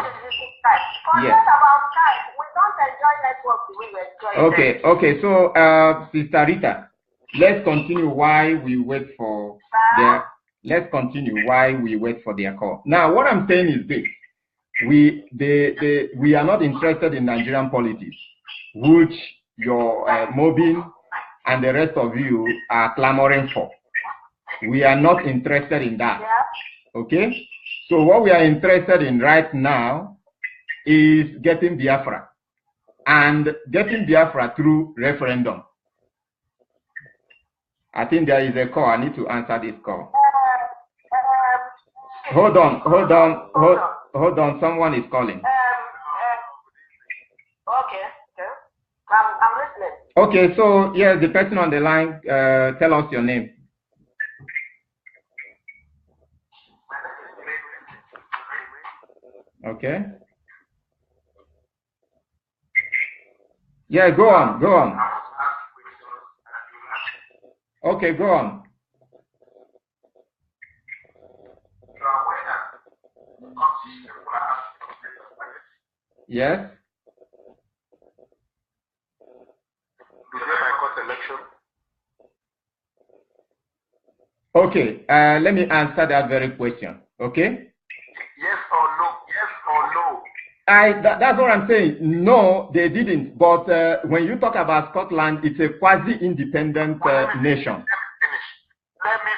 Forget about Skype. We don't enjoy network the way we enjoy it. Okay. So, Sister Rita, let's continue while we wait for their call. Now, what I'm saying is this: we are not interested in Nigerian politics, which your Mobin and the rest of you are clamoring for. We are not interested in that. Yeah. Okay? So what we are interested in right now is getting Biafra, and getting Biafra through referendum. I think there is a call. I need to answer this call. Hold on. Someone is calling. Okay. I'm listening. Okay, so yeah, the person on the line, tell us your name. Okay. Yeah, go on. Okay, go on. Yes. Okay, let me answer that very question. Okay. Yes or no? Yes or no? That's what I'm saying. No, they didn't. But when you talk about Scotland, it's a quasi-independent nation. Let me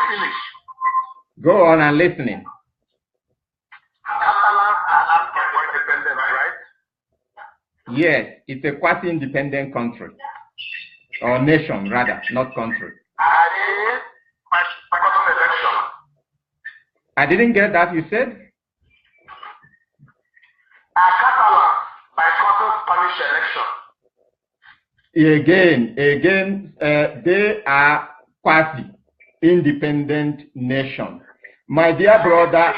finish. Go on and listening. Catalans are independent, right? Yes, it's a quasi-independent country. Or nation, rather, not country. Are they by custom election? I didn't get that, you said? Are Catalans by custom Spanish election? Again, they are quasi-independent nation. My dear brother,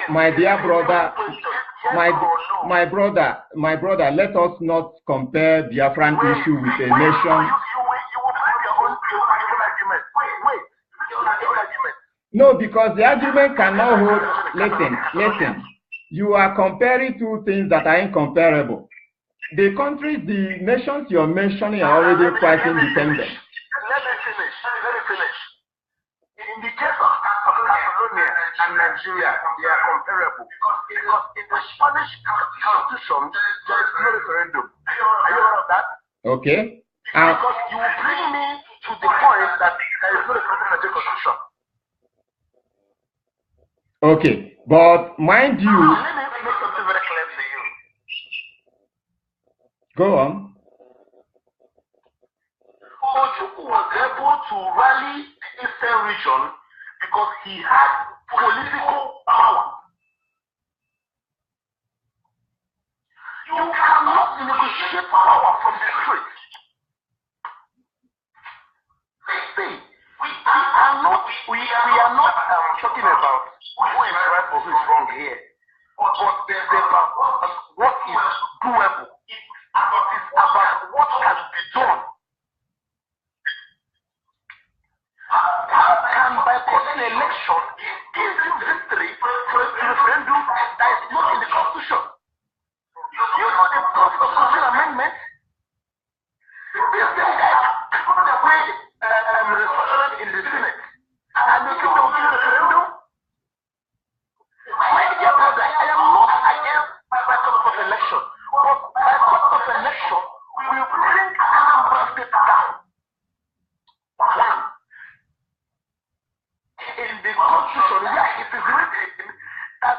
let us not compare Biafran issue with a nation. No, because the argument cannot hold. Listen. You are comparing two things that are incomparable. The countries, the nations you're mentioning are already quite independent. Let me finish. In the case of Catalonia and Nigeria, they are comparable. Because in the Spanish constitution, there is no referendum. Are you aware of that? Okay. Because you will bring me to the point that there is no referendum in the constitution. Okay, but mind you. Let me make something very clear to you. Go on. Ojukwu was able to rally the Eastern region because he had political power. You cannot negotiate power from the street. See, we are not talking about who is right or who is wrong here. But there's about what is doable. It is about what can be done. How can by calling an election give you victory for a referendum that is not in the constitution? You know the process of constitutional amendment? we will bring Anambra State down. One, in the constitution, where it is written that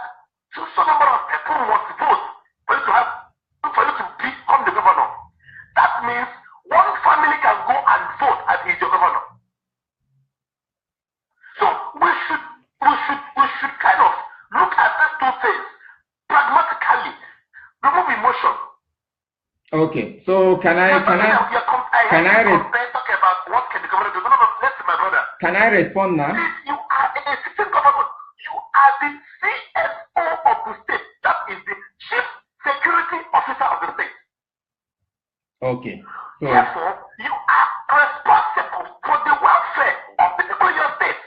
so number of people must vote for you to become the governor. That means one family can go and vote as is your governor. So we should kind of look at these two things pragmatically, remove emotion. Okay, so can I talk about what can the government do? No, listen, my brother. Can I respond now? Please, you are a sitting government. You are the CSO of the state. That is the chief security officer of the state. Okay. So therefore, you are responsible for the welfare of the people in your state.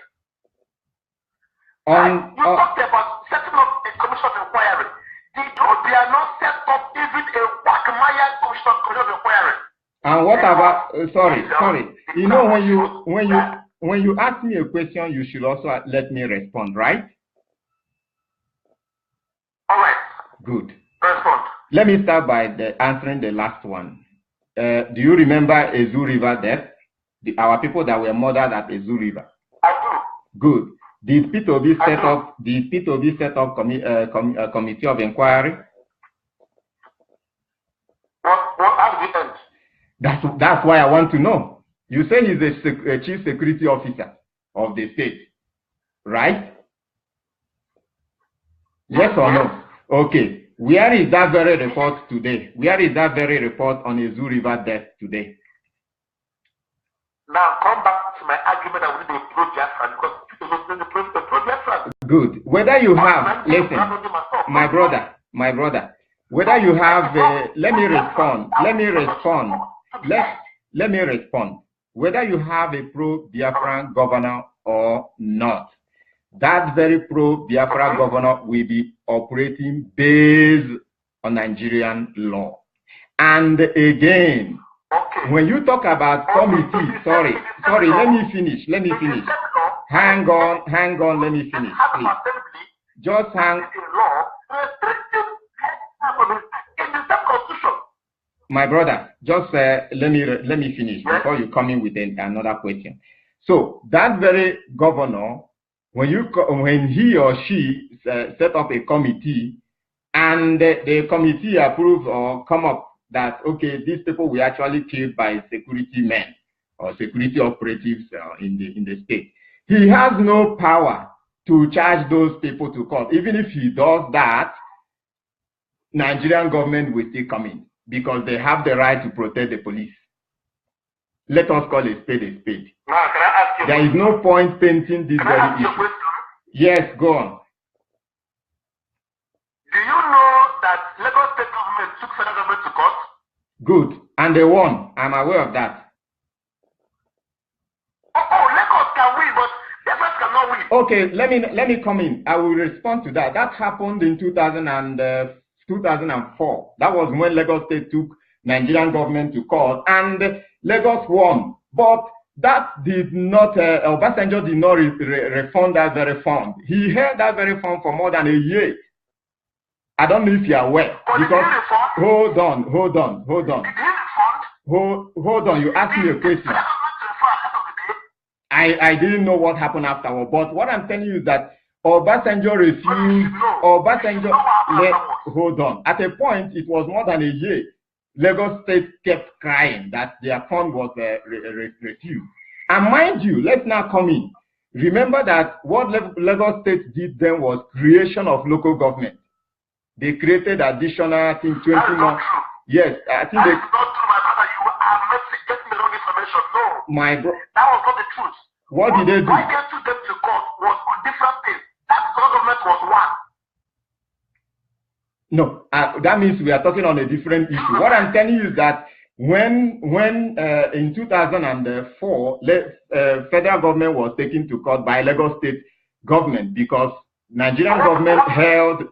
You talked about setting up a commission of inquiry. They are not set up even a Whakamaya commission of inquiry. And what about sorry. You know, when you ask me a question, you should also let me respond, right? All right. Good. Respond. Let me start by answering the last one. Do you remember Ezu River death? Our people that were murdered at Ezu River. I do. Good. Did P2B set up committee of inquiry? What has it end? That's why I want to know. You say he's a chief security officer of the state, right? Yes or no? Okay. Where is that very report today? Where is that very report on Ezu River death today? Now come back to my argument that we need a pro-Biafra because the pro-Biafra. Good. Whether you have, listen, my brother, whether you have, let me respond. Whether you have a pro-Biafran governor or not, that very pro-Biafra governor will be operating based on Nigerian law. And again, when you talk about committee, sorry, let me finish. Hang on, let me finish, please. Just hang. My brother, just let me finish before you come in with another question. So that very governor, when he or she set up a committee, and the committee approve or come up that okay, these people were actually killed by security men or security operatives in the state, he has no power to charge those people to court. Even if he does that, Nigerian government will still come in because they have the right to protect the police. Let us call a spade a spade. Now, can I ask you? There is no point painting this very issue. Yes, go on. Do you know that Lagos state government took federal government to court? Good. And they won. I'm aware of that. Lagos can win, but Biafra cannot win. Okay, let me come in. I will respond to that. That happened in 2004. That was when Lagos State took Nigerian government to court, and Lagos won. But that did not, Obasanjo did not refund that very fund. He held that very fund for more than a year. I don't know if you are aware. Because hold on. Hold on. You asked me a question. I didn't know what happened afterward. But what I'm telling you is that Obasanjo refused. Hold on. At a point, it was more than a year. Lagos State kept crying that their fund was refused. And mind you, let's now come in. Remember that what Lagos State did then was creation of local government. They created additional, I think, 20 more. Yes, I think they. That is not true, my brother. You are getting the wrong information. No. That was not the truth. What did they do? Why they took them to court was on different things. That government was one. No, that means we are talking on a different issue. What I'm telling you is that when in 2004, federal government was taken to court by Lagos State government because Nigerian government held,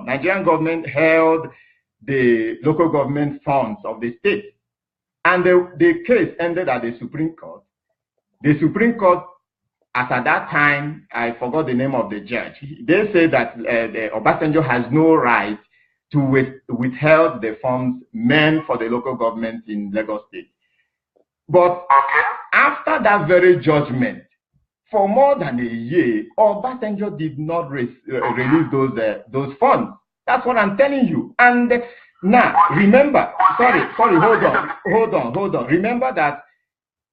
Nigerian government held the local government funds of the state. And the case ended at the Supreme Court. The Supreme Court, as at that time, I forgot the name of the judge. They said that Obasanjo has no right to withhold the funds meant for the local government in Lagos State. But after that very judgment, for more than a year, Obasanjo did not release those funds. That's what I'm telling you. And now, remember, hold on. Remember that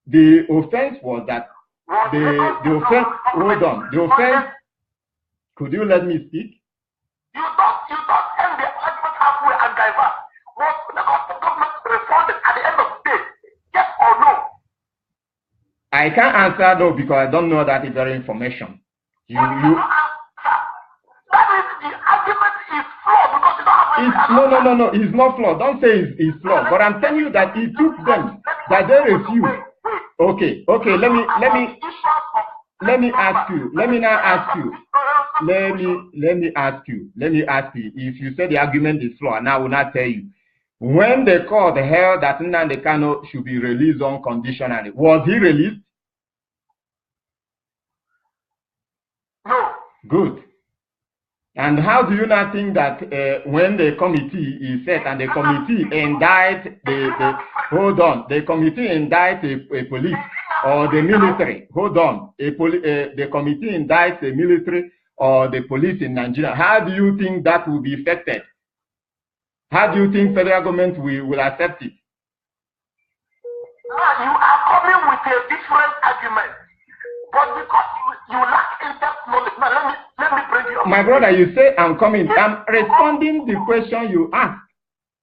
the offense was that the offense, could you let me speak? You don't end the argument halfway and divert. Was the government responded at the end of the day? Yes or no? I can't answer no because I don't know that very information. That is, the argument is flawed because you don't have no, it's not flawed. Don't say it's flawed. But I'm telling you that it took them, that they refused. Okay, let me ask you. Let me ask you. If you say the argument is flawed, and I will not tell you. When the court held that Nnamdi Kanu should be released unconditionally, was he released? No. Good. And how do you not think that when the committee is set and the committee indict the committee indict a police or the military, the committee indicts the military or the police in Nigeria, how do you think that will be affected? How do you think federal government will accept it? You are coming with a different argument, but because you lack in-depth knowledge. Now let me bring you up. My brother, you say I'm coming. I'm responding to the question you asked.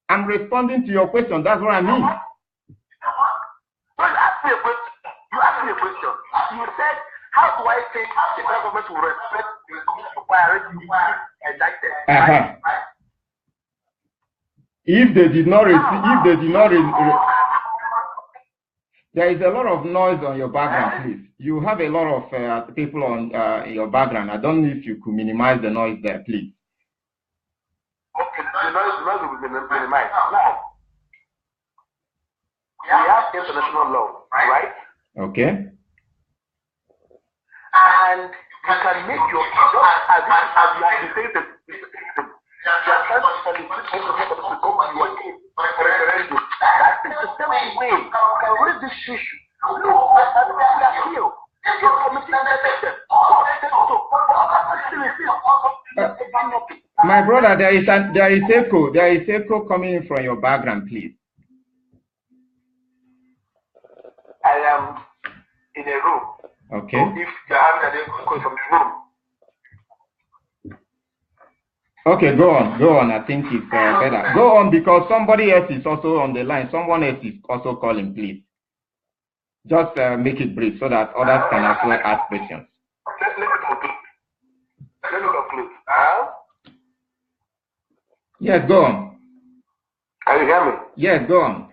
I'm responding to your question. That's what I mean. So you asked me a question. You said, how do I think the government will respect the committee indicted? Right? If they did not there is a lot of noise on your background, please. You have a lot of people on your background. I don't know if you could minimize the noise there, please. Okay, the noise will be minimized. Now, we have international law, right? Okay. And you can make your just as you have stated. That is the same way. Can raise this issue. No, my brother, there is echo coming from your background, please. I am in a room. Okay. So if you are having an echo from the room. Okay, go on. I think it's better. Go on, because somebody else is also on the line. Someone else is also calling, please. Just make it brief so that others can as well ask questions. Let me conclude. Yes, go on. Can you hear me? Yes, go on.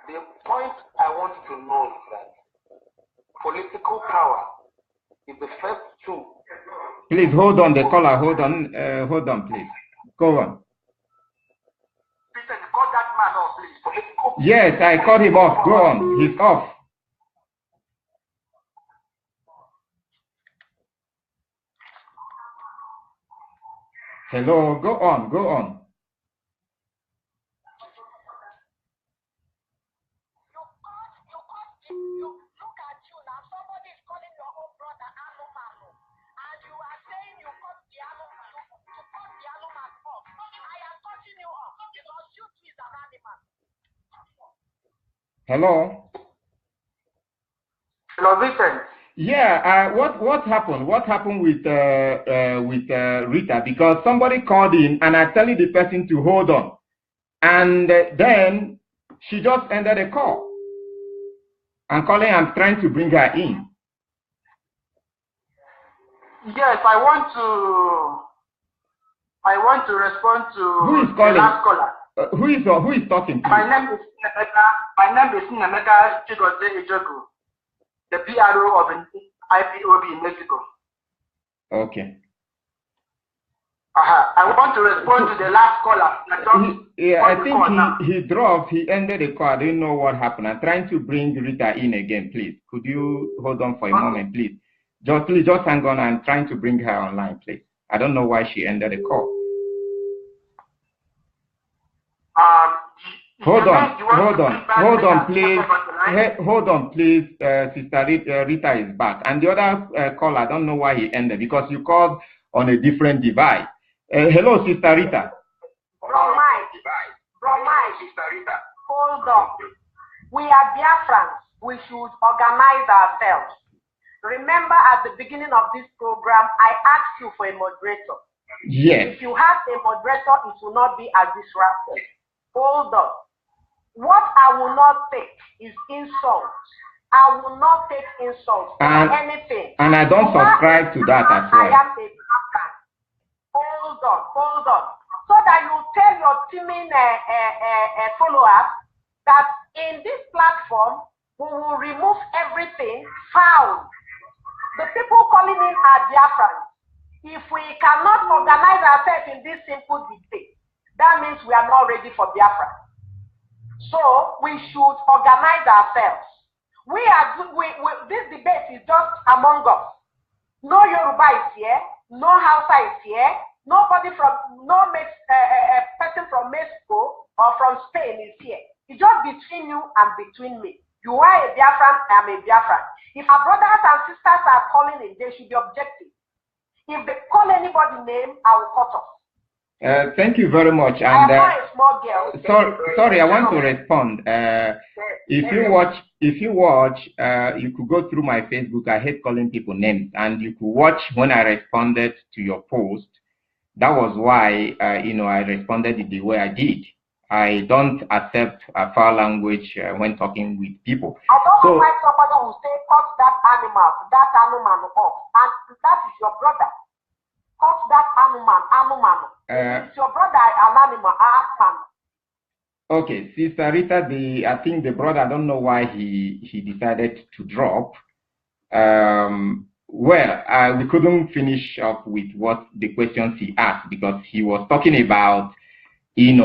The point I want to know is that political power is the first tool. Please hold on, the caller. Hold on, please. Go on. Peter, you call that man off, please. Political. Yes, I cut him off. Go on. He's off. Hello. Go on. Hello. Hello, Vincent. Yeah. What happened? What happened with Rita? Because somebody called in and I tell the person to hold on, and then she just ended the call. I'm trying to bring her in. Yes, I want to respond to who is calling? The last caller. Who is talking? Please? My name is Nemeka Chigozie Ejogu, the PRO of IPOB in Mexico. Okay. I want to respond to the last caller. I think he dropped. He ended the call. I didn't know what happened. I'm trying to bring Rita in again, please. Could you hold on for a moment, please? Just hang on. I'm trying to bring her online, please. I don't know why she ended the call. Hold on, please. Sister Rita is back. And the other call, I don't know why he ended, because you called on a different device. Hello, Sister Rita. Sister Rita. Hold on. We are Biafrans. We should organize ourselves. Remember, at the beginning of this program, I asked you for a moderator. Yes. If you have a moderator, it will not be as disruptive. Hold on. What I will not take is insults. I will not take insults or anything. And I don't subscribe to that as well. I am a Biafran. Hold on. So that you tell your teaming followers that in this platform, we will remove everything foul. The people calling in are Biafrans. If we cannot organize ourselves in this simple debate, that means we are not ready for Biafra. So we should organize ourselves. This debate is just among us. No Yoruba is here, no Hausa is here, no person from Mexico or from Spain is here. It's just between you and between me. You are a Biafran, I am a Biafran. If our brothers and sisters are calling in, they should be objective. If they call anybody name, I will cut off. Thank you very much. And I am not a small girl. Sorry, I want to respond. If you watch, you could go through my Facebook. I hate calling people names, and you could watch when I responded to your post. That was why I responded the way I did. I don't accept foul language when talking with people. I don't know why somebody will say, cut that animal off, and that is your brother. Cut that animal. It's your brother, an animal, Okay, Sister Rita, I think the brother, I don't know why he decided to drop. We couldn't finish up with what the questions he asked, because he was talking about, if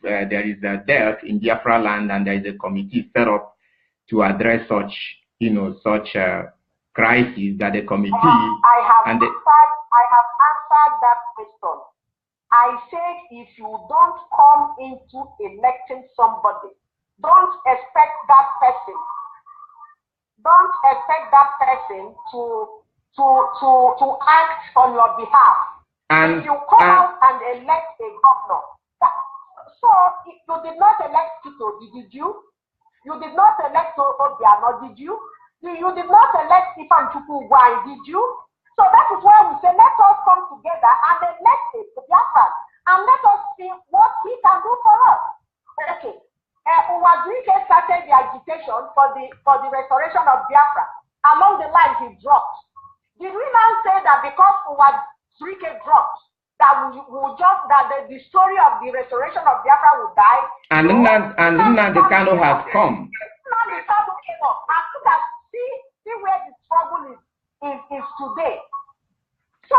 there is a death in Biafra land and there is a committee set up to address such crisis, that the committee I have answered that question. I said, if you don't come into electing somebody, don't expect that person to act on your behalf. If you come out and elect a governor, so if you did not elect Tito, did you? You did not elect Obiano, did you? You did not elect Ifan Chukwuwai, did you? So that is why we say, let us come together and elect a Biafra, and let us see what he can do for us. Okay. Uwadrike started the agitation for the restoration of Biafra. Along the line, he dropped. Did we now say that because Uwadrike dropped, that the story of the restoration of Biafra would die? And Nnamdi Kanu has come. Nnamdi Kanu came up. And look at, see where the struggle is today. So,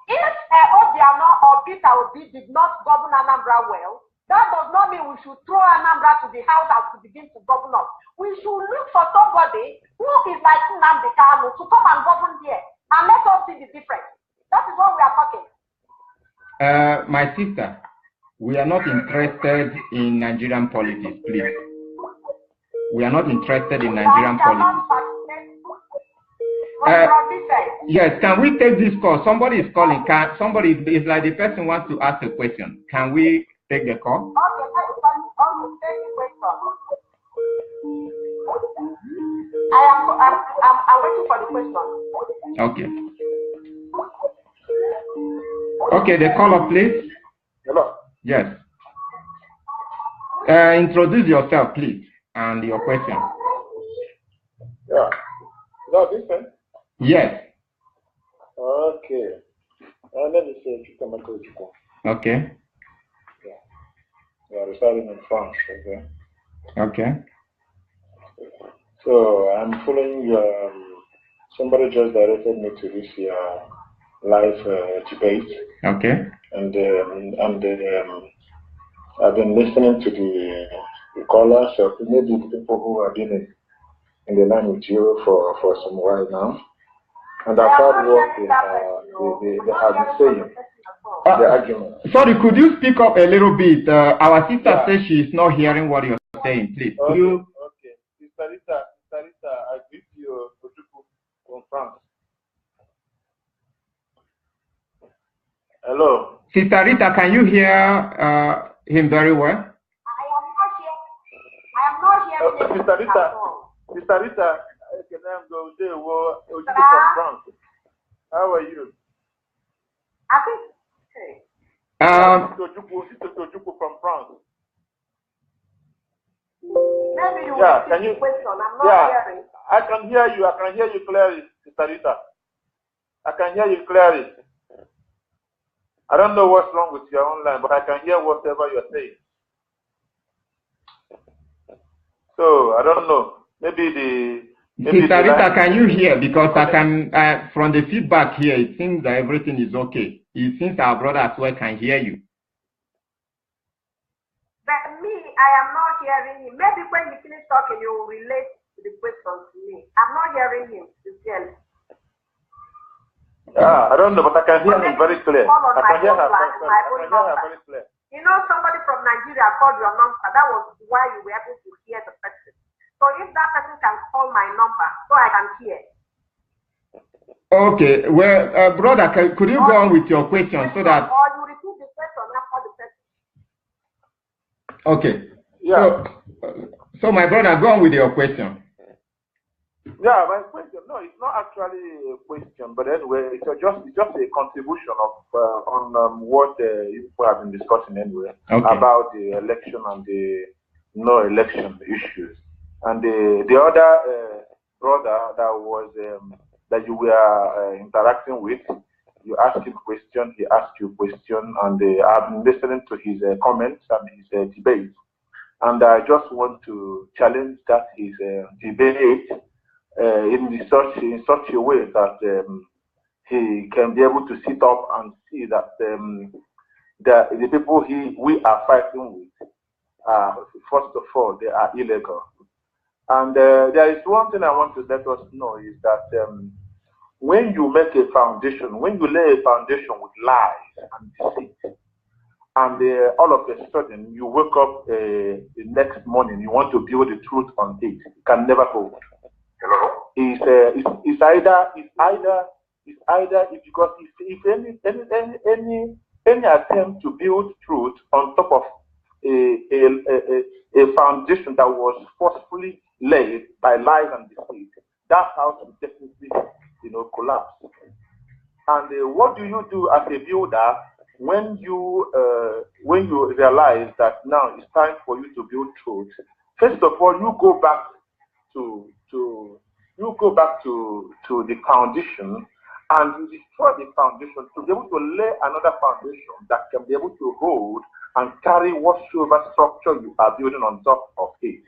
if Obiano or Peter Obi did not govern Anambra well, that does not mean we should throw Anambra to the house and to begin to govern us. We should look for somebody who is like Nnamdi Kanu to come and govern here, and let us see the difference. That is what we are talking. My sister, we are not interested in Nigerian politics, please. We are not interested in Nigerian politics. Yes, can we take this call? Somebody is calling. Somebody is like the person wants to ask a question. Can we take the call? Okay, take the question. I'm waiting for the question. Okay. Okay, the caller, please. Hello. Yes. Introduce yourself, please, and your question. Yeah. Is that this thing? Yes. Okay. Let me say Chukwamako. Okay. Yeah. We are residing in France. Okay. Okay. So I'm following. Somebody just directed me to this live debate. Okay. And I've been listening to the callers, so maybe the people who have been in the line with you for some while now. And I've heard what they have been saying, the argument. Sorry, could you speak up a little bit? Our sister says she is not hearing what you're saying, please. Okay, could you... okay. Sister Rita, I greet you from France. Hello. Sister Rita, can you hear him very well? I am not hearing Sister Rita, from France. How are you? I think. Sister Tojuku from France. Maybe you Yeah, will can you? question. I'm not hearing. I can hear you. I can hear you clearly, Sister Rita. I can hear you clearly. I don't know what's wrong with your online, but I can hear whatever you're saying. So I don't know. Maybe Sister Rita, can you hear? Because I can, from the feedback here, it seems that everything is okay. It seems our brother as well can hear you. But me, I am not hearing him. Maybe when you finish talking, you will relate the question to me. I'm not hearing him, sincerely. I don't know, but I can hear him very clear. I can hear her very clear. You know, somebody from Nigeria called your number. That was why you were able to hear the person. So if that person can call my number, so I can hear. Okay, well, brother, could you go on with your question so that... Or you repeat the question after the person. Okay. Yeah. So my brother, go on with your question. Yeah, my question, no, it's not actually a question, but anyway, it's just a contribution of on what you have been discussing anyway, about the election and the no election issues. And the other brother that was that you were interacting with, you asked him question, he asked you question, and I've been listening to his comments and his debate, and I just want to challenge that his debate. In such a way that he can be able to sit up and see that the people we are fighting with, first of all, they are illegal. And there is one thing I want to let us know is that when you make a foundation, when you lay a foundation with lies and deceit, and all of a sudden you wake up the next morning, you want to build the truth on it, it can never hold. It's either because if any attempt to build truth on top of a foundation that was forcefully laid by lies and deceit, that house will definitely collapse. And what do you do as a builder when you realize that now it's time for you to build truth? First of all, you go back to the foundation, and you destroy the foundation to be able to lay another foundation that can be able to hold and carry whatsoever structure you are building on top of it.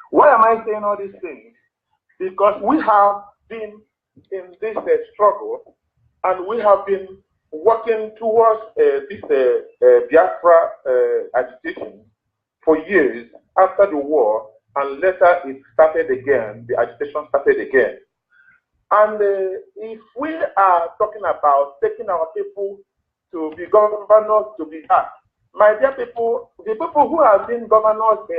Why am I saying all these things? Because we have been in this struggle, and we have been working towards this Biafra agitation for years after the war. And later it started again, the agitation started again. And if we are talking about taking our people to be governors, to be that, my dear people, the people who have been governors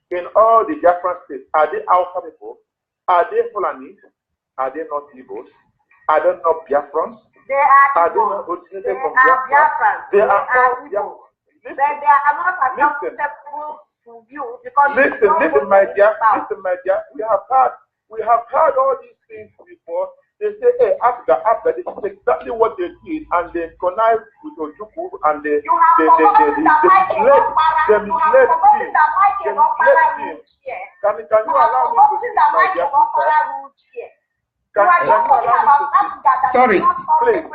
in all the Biafran states, are they Alpha people? Are they Fulanis? Are they not Igbos? Are they not Biafrans? They are they not originated from Biafra? They are Igbos. They are not acceptable to you because listen, my dear, we have heard all these things before. They say, hey, after this is exactly what they did, and they connived with Ojukwu, and they misled him. Can you allow me to speak, my dear sister? Sorry, please,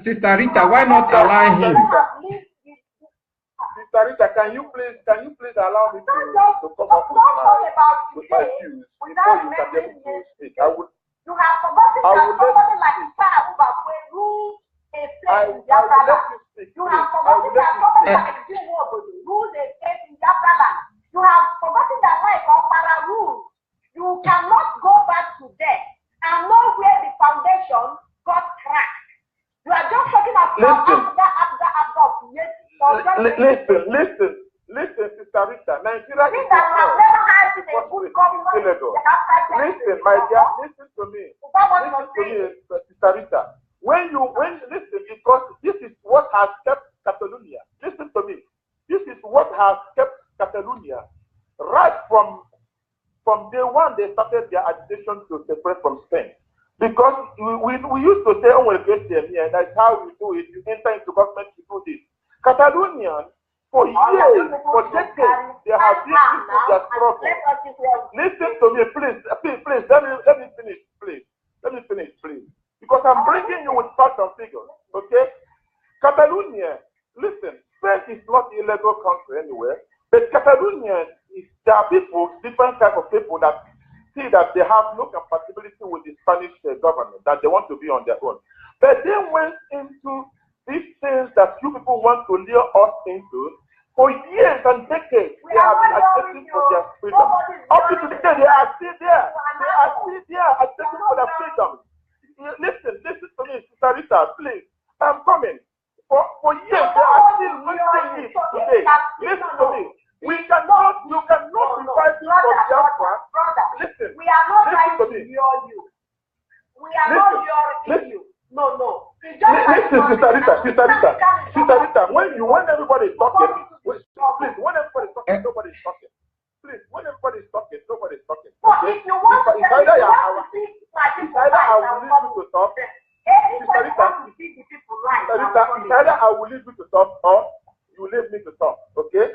Sister Rita, why not allow him? Sister Rita, can you please allow me to come up with my views before you can be able to speak? You have forgotten that somebody like Ubakwe rules a place in Biafra. You have forgotten that somebody like rules a place in Biafra. You have forgotten that like Opara rules. You cannot go back to there and know where the foundation Listen, Sister Rita. Nigeria is illegal. Listen, my dear, listen to me. Sister Rita. Listen, because this is what has kept Catalonia. Listen to me. This is what has kept Catalonia right from day one. They started their agitation to separate from Spain. Because we used to say, oh, we'll get them here, that's how we do it. You enter into government to do this. Catalonia, for years, for decades, they have been into their struggle. Listen to me, please, let me finish, please. Let me finish, please. Because I'm bringing you with facts and figures, okay? Catalonia, listen, Spain is not an illegal country anywhere, but Catalonia there are people, different type of people that see that they have no compatibility with the Spanish government, that they want to be on their own. But they went into these things that you people want to lure us into for years and decades. They have been accepting for their freedom. Up to today, they are still there. They are still there accepting for their freedom. Listen to me, Sister Rita, please. I'm coming. For years, they are still listening it today. Listen to me. You cannot be fighting for Biafra. Listen, we are not trying to me. lure you. We are not luring you. No. Listen, Sister Rita, when everybody is talking, please, when everybody is talking, nobody is talking. Please, when everybody is talking, nobody is talking. Okay? It's either I will leave you to talk. Sister Rita, it's either I will leave you to talk or you leave me to talk. Okay?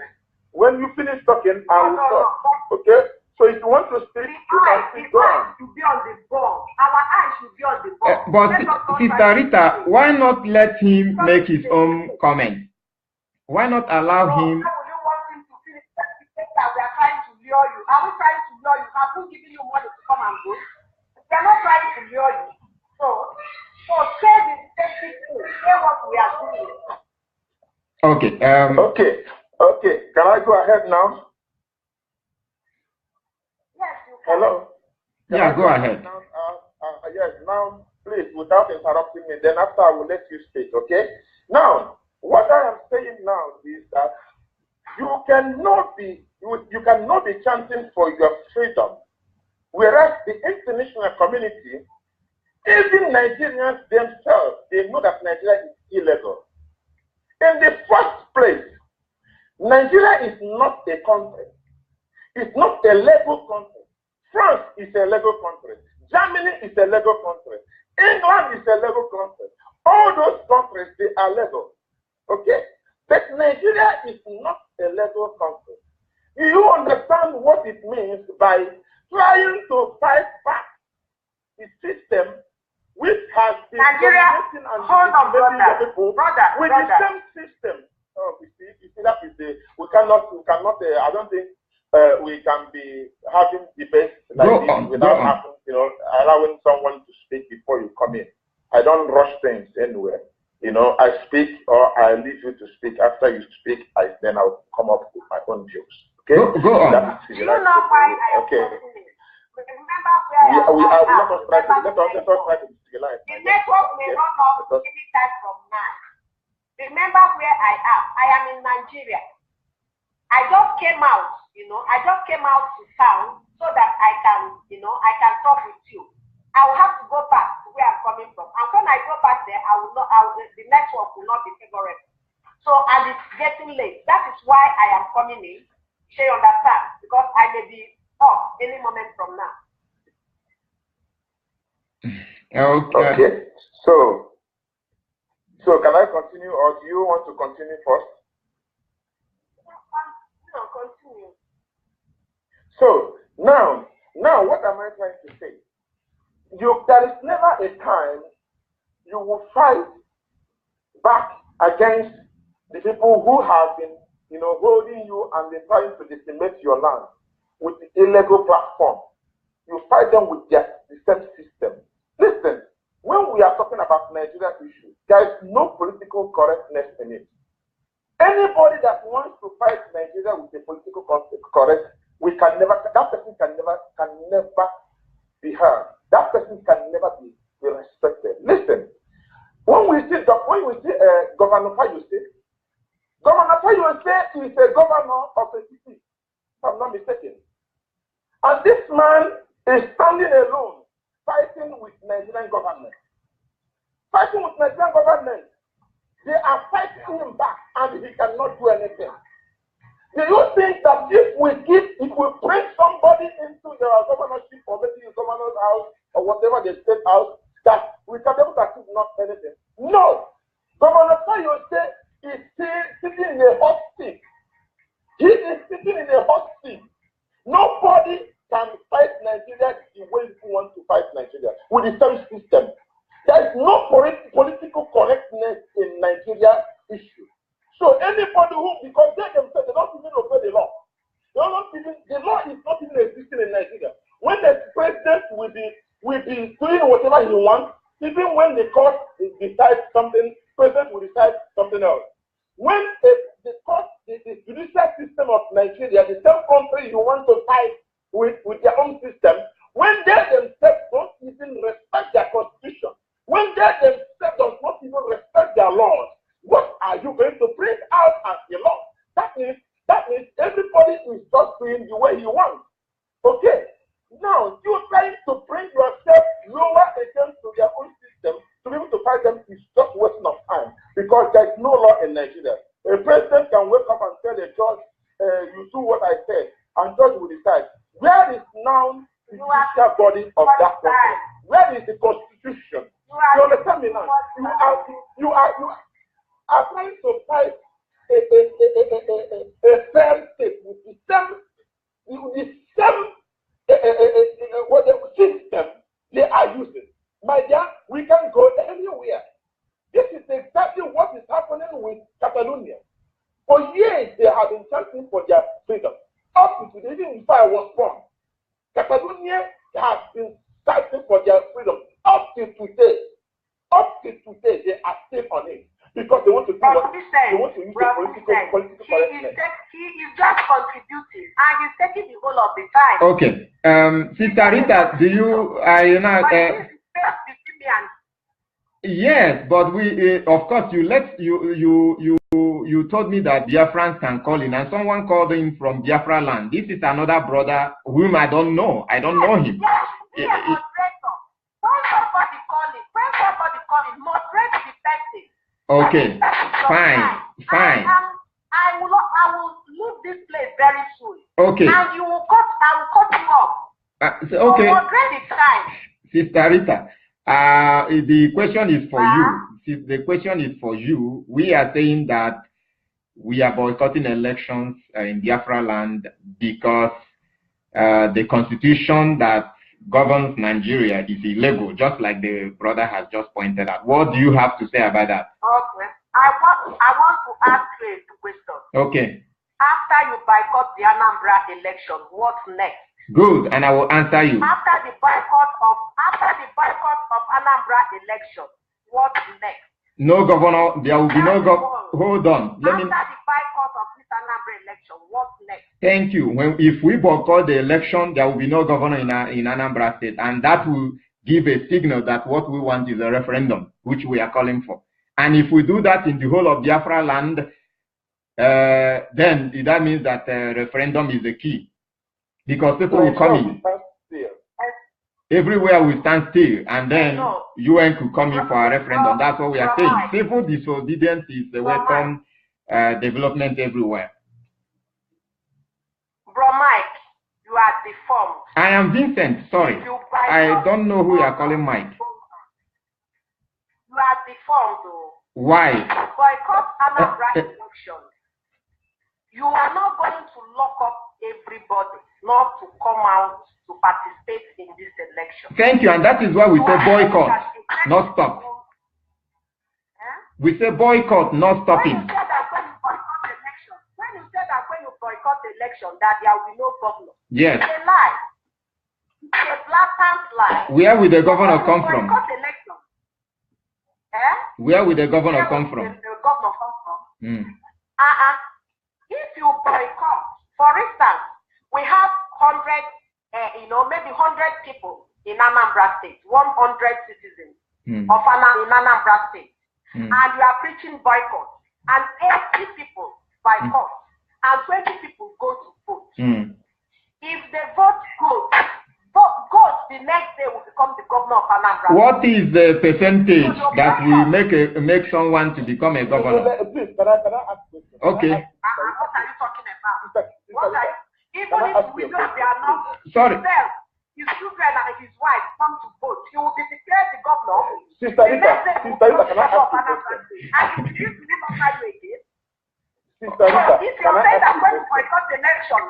When you finish talking, I will talk. Okay? So if you want to speak, you can speak. Go on. Should be on the ball. Our eyes should be on the ball. But Sister Rita, why not let him make his own comment? Why not allow him? How would you want him to finish that we are trying to lure you? Are we trying to lure you? Have we given you money to come and go? We are not trying to lure you. So say the safety thing. Say what we are doing. Okay. Okay. Can I go ahead now? Yes, you can. Hello? Yeah, go ahead. Now, yes, now, please, without interrupting me, then after I will let you speak, okay? Now, what I am saying now is that you cannot be chanting for your freedom, whereas the international community, even Nigerians themselves, they know that Nigeria is illegal. In the first place, Nigeria is not a country. It's not a legal country. France is a legal country. Germany is a legal country. England is a legal country. All those countries, they are legal. Okay? But Nigeria is not a legal country. Do you understand what it means by trying to fight back the system which has been dominating and discriminating people with the same system? Oh, you see, that is we cannot, I don't think we can be having debates like this without having, allowing someone to speak before you come in. I don't rush things anywhere. I speak or I leave you to speak. After you speak, then I'll come up with my own views. Okay? Go on. Do you know why I am listening? Remember where let us try to utilize. The network may run off any time from now. Remember where I am. I am in Nigeria. I just came out, to town so that I can talk with you. I will have to go back to where I'm coming from. And when I go back there, the network will not be favorable. So, and it's getting late. That is why I am coming in. You understand? Because I may be off any moment from now. Okay. So can I continue, or do you want to continue first? No, continue. So now, what am I trying to say? There is never a time you will fight back against the people who have been, holding you and been trying to decimate your land with the illegal platform. You fight them with the same system. Listen, when we are talking about Nigeria issues, there is no political correctness in it. Anybody that wants to fight Nigeria with a political correct, that person can never be heard. That person can never be respected. Listen, when we see Governor Fayose is a governor of a city, if I'm not mistaken. And this man is standing alone, fighting with Nigerian government. Fighting with Nigerian government. They are fighting him back, and he cannot do anything. Do you think that if we bring somebody into the governorship or maybe the governor's house or whatever the state house, that we can be able to achieve not anything? No. Governor Sayose is still sitting in a hot seat. He is sitting in a hot seat. Nobody can fight Nigeria the way people want to fight Nigeria with the same system. There is no political correctness in Nigeria issue. So anybody who, because they themselves, they don't even obey the law. The law is not even existing in Nigeria. When the president will be doing whatever he wants, even when the court decides something, president will decide something else. When the judicial system of Nigeria, the same country you want to fight with their own system, when they themselves don't even respect their constitution, when they themselves do not even respect their laws, what are you going to bring out as the law? That means everybody is just doing the way you want. Okay. Now you trying to bring yourself lower against to their own system to be able to fight them is just wasting of time because there is no law in Nigeria. A president can wake up and tell a judge, you do what I said, and judge will decide. Where is now the judicial body of that country? Where is the constitution? You understand me now? You are trying to fight a fair state with the same system they are using. My dear, we can go anywhere. This is exactly what is happening with Catalonia. For years, they have been fighting for their freedom. Up to today, even before I was born, Catalonia has been fighting for their freedom. Up to today, they are still on it. Because they want to do what they want to use the political correctness. He is just contributing and he's taking the whole of the time. Okay. Sister Rita, do you yes, but we of course you told me that Biafrans can call in, and someone called in from Biafra land. This is another brother whom I don't know. I don't know him. Yes, when somebody call in, moderate the person. Okay, fine. I will leave this place very soon. Okay. And I will cut you off. Okay. Moderate the time. Sister Rita, the question is for you. The question is for you. We are saying that we are boycotting elections in Biafra land because the constitution that governs Nigeria is illegal, just like the brother has just pointed out. What do you have to say about that? Okay. I want to ask you a question. Okay. After you boycott the Anambra election, what's next? Good, and I will answer you. After the boycott of Anambra election, what's next? No governor, there will be no governor. Hold on. After the boycott of this Anambra election, what's next? Thank you. If we boycott the election, there will be no governor in Anambra State, and that will give a signal that what we want is a referendum, which we are calling for. And if we do that in the whole of Biafra land, then that means that referendum is the key, because people will come in. Everywhere we stand still, and then UN could come in for a referendum. That's what we are saying. Civil disobedience is a welcome development everywhere. Bro Mike, you are deformed. I am Vincent, sorry. I don't know who you are calling Mike. You are deformed though. Why? Boycott Anambra election. You are not going to lock up everybody not to come out to participate in this election. Thank you, and that is why we say boycott, not stop. We say boycott, not stopping. When you said that when you boycott the election, that there will be no governor. Yes. It's a lie. It's a blatant lie. Where will the governor come from? Election, Where will the governor come from? The governor come from? If you boycott, for instance, we have 100, maybe 100 people in Anambra State, 100 citizens of in Anambra State, and you are preaching boycott, and 80 people boycott. If the vote goes, the next day will become the governor of Anambra. What is the percentage that will make someone to become a governor? Please, can I ask you? Okay. What are you talking about? Even if we know they are not, sorry. His children and his wife come to vote, he will be declared the governor. Sister Rita, can I ask you a question? And if you will not marry again, Sister Rita, if you're saying that when we boycott the election,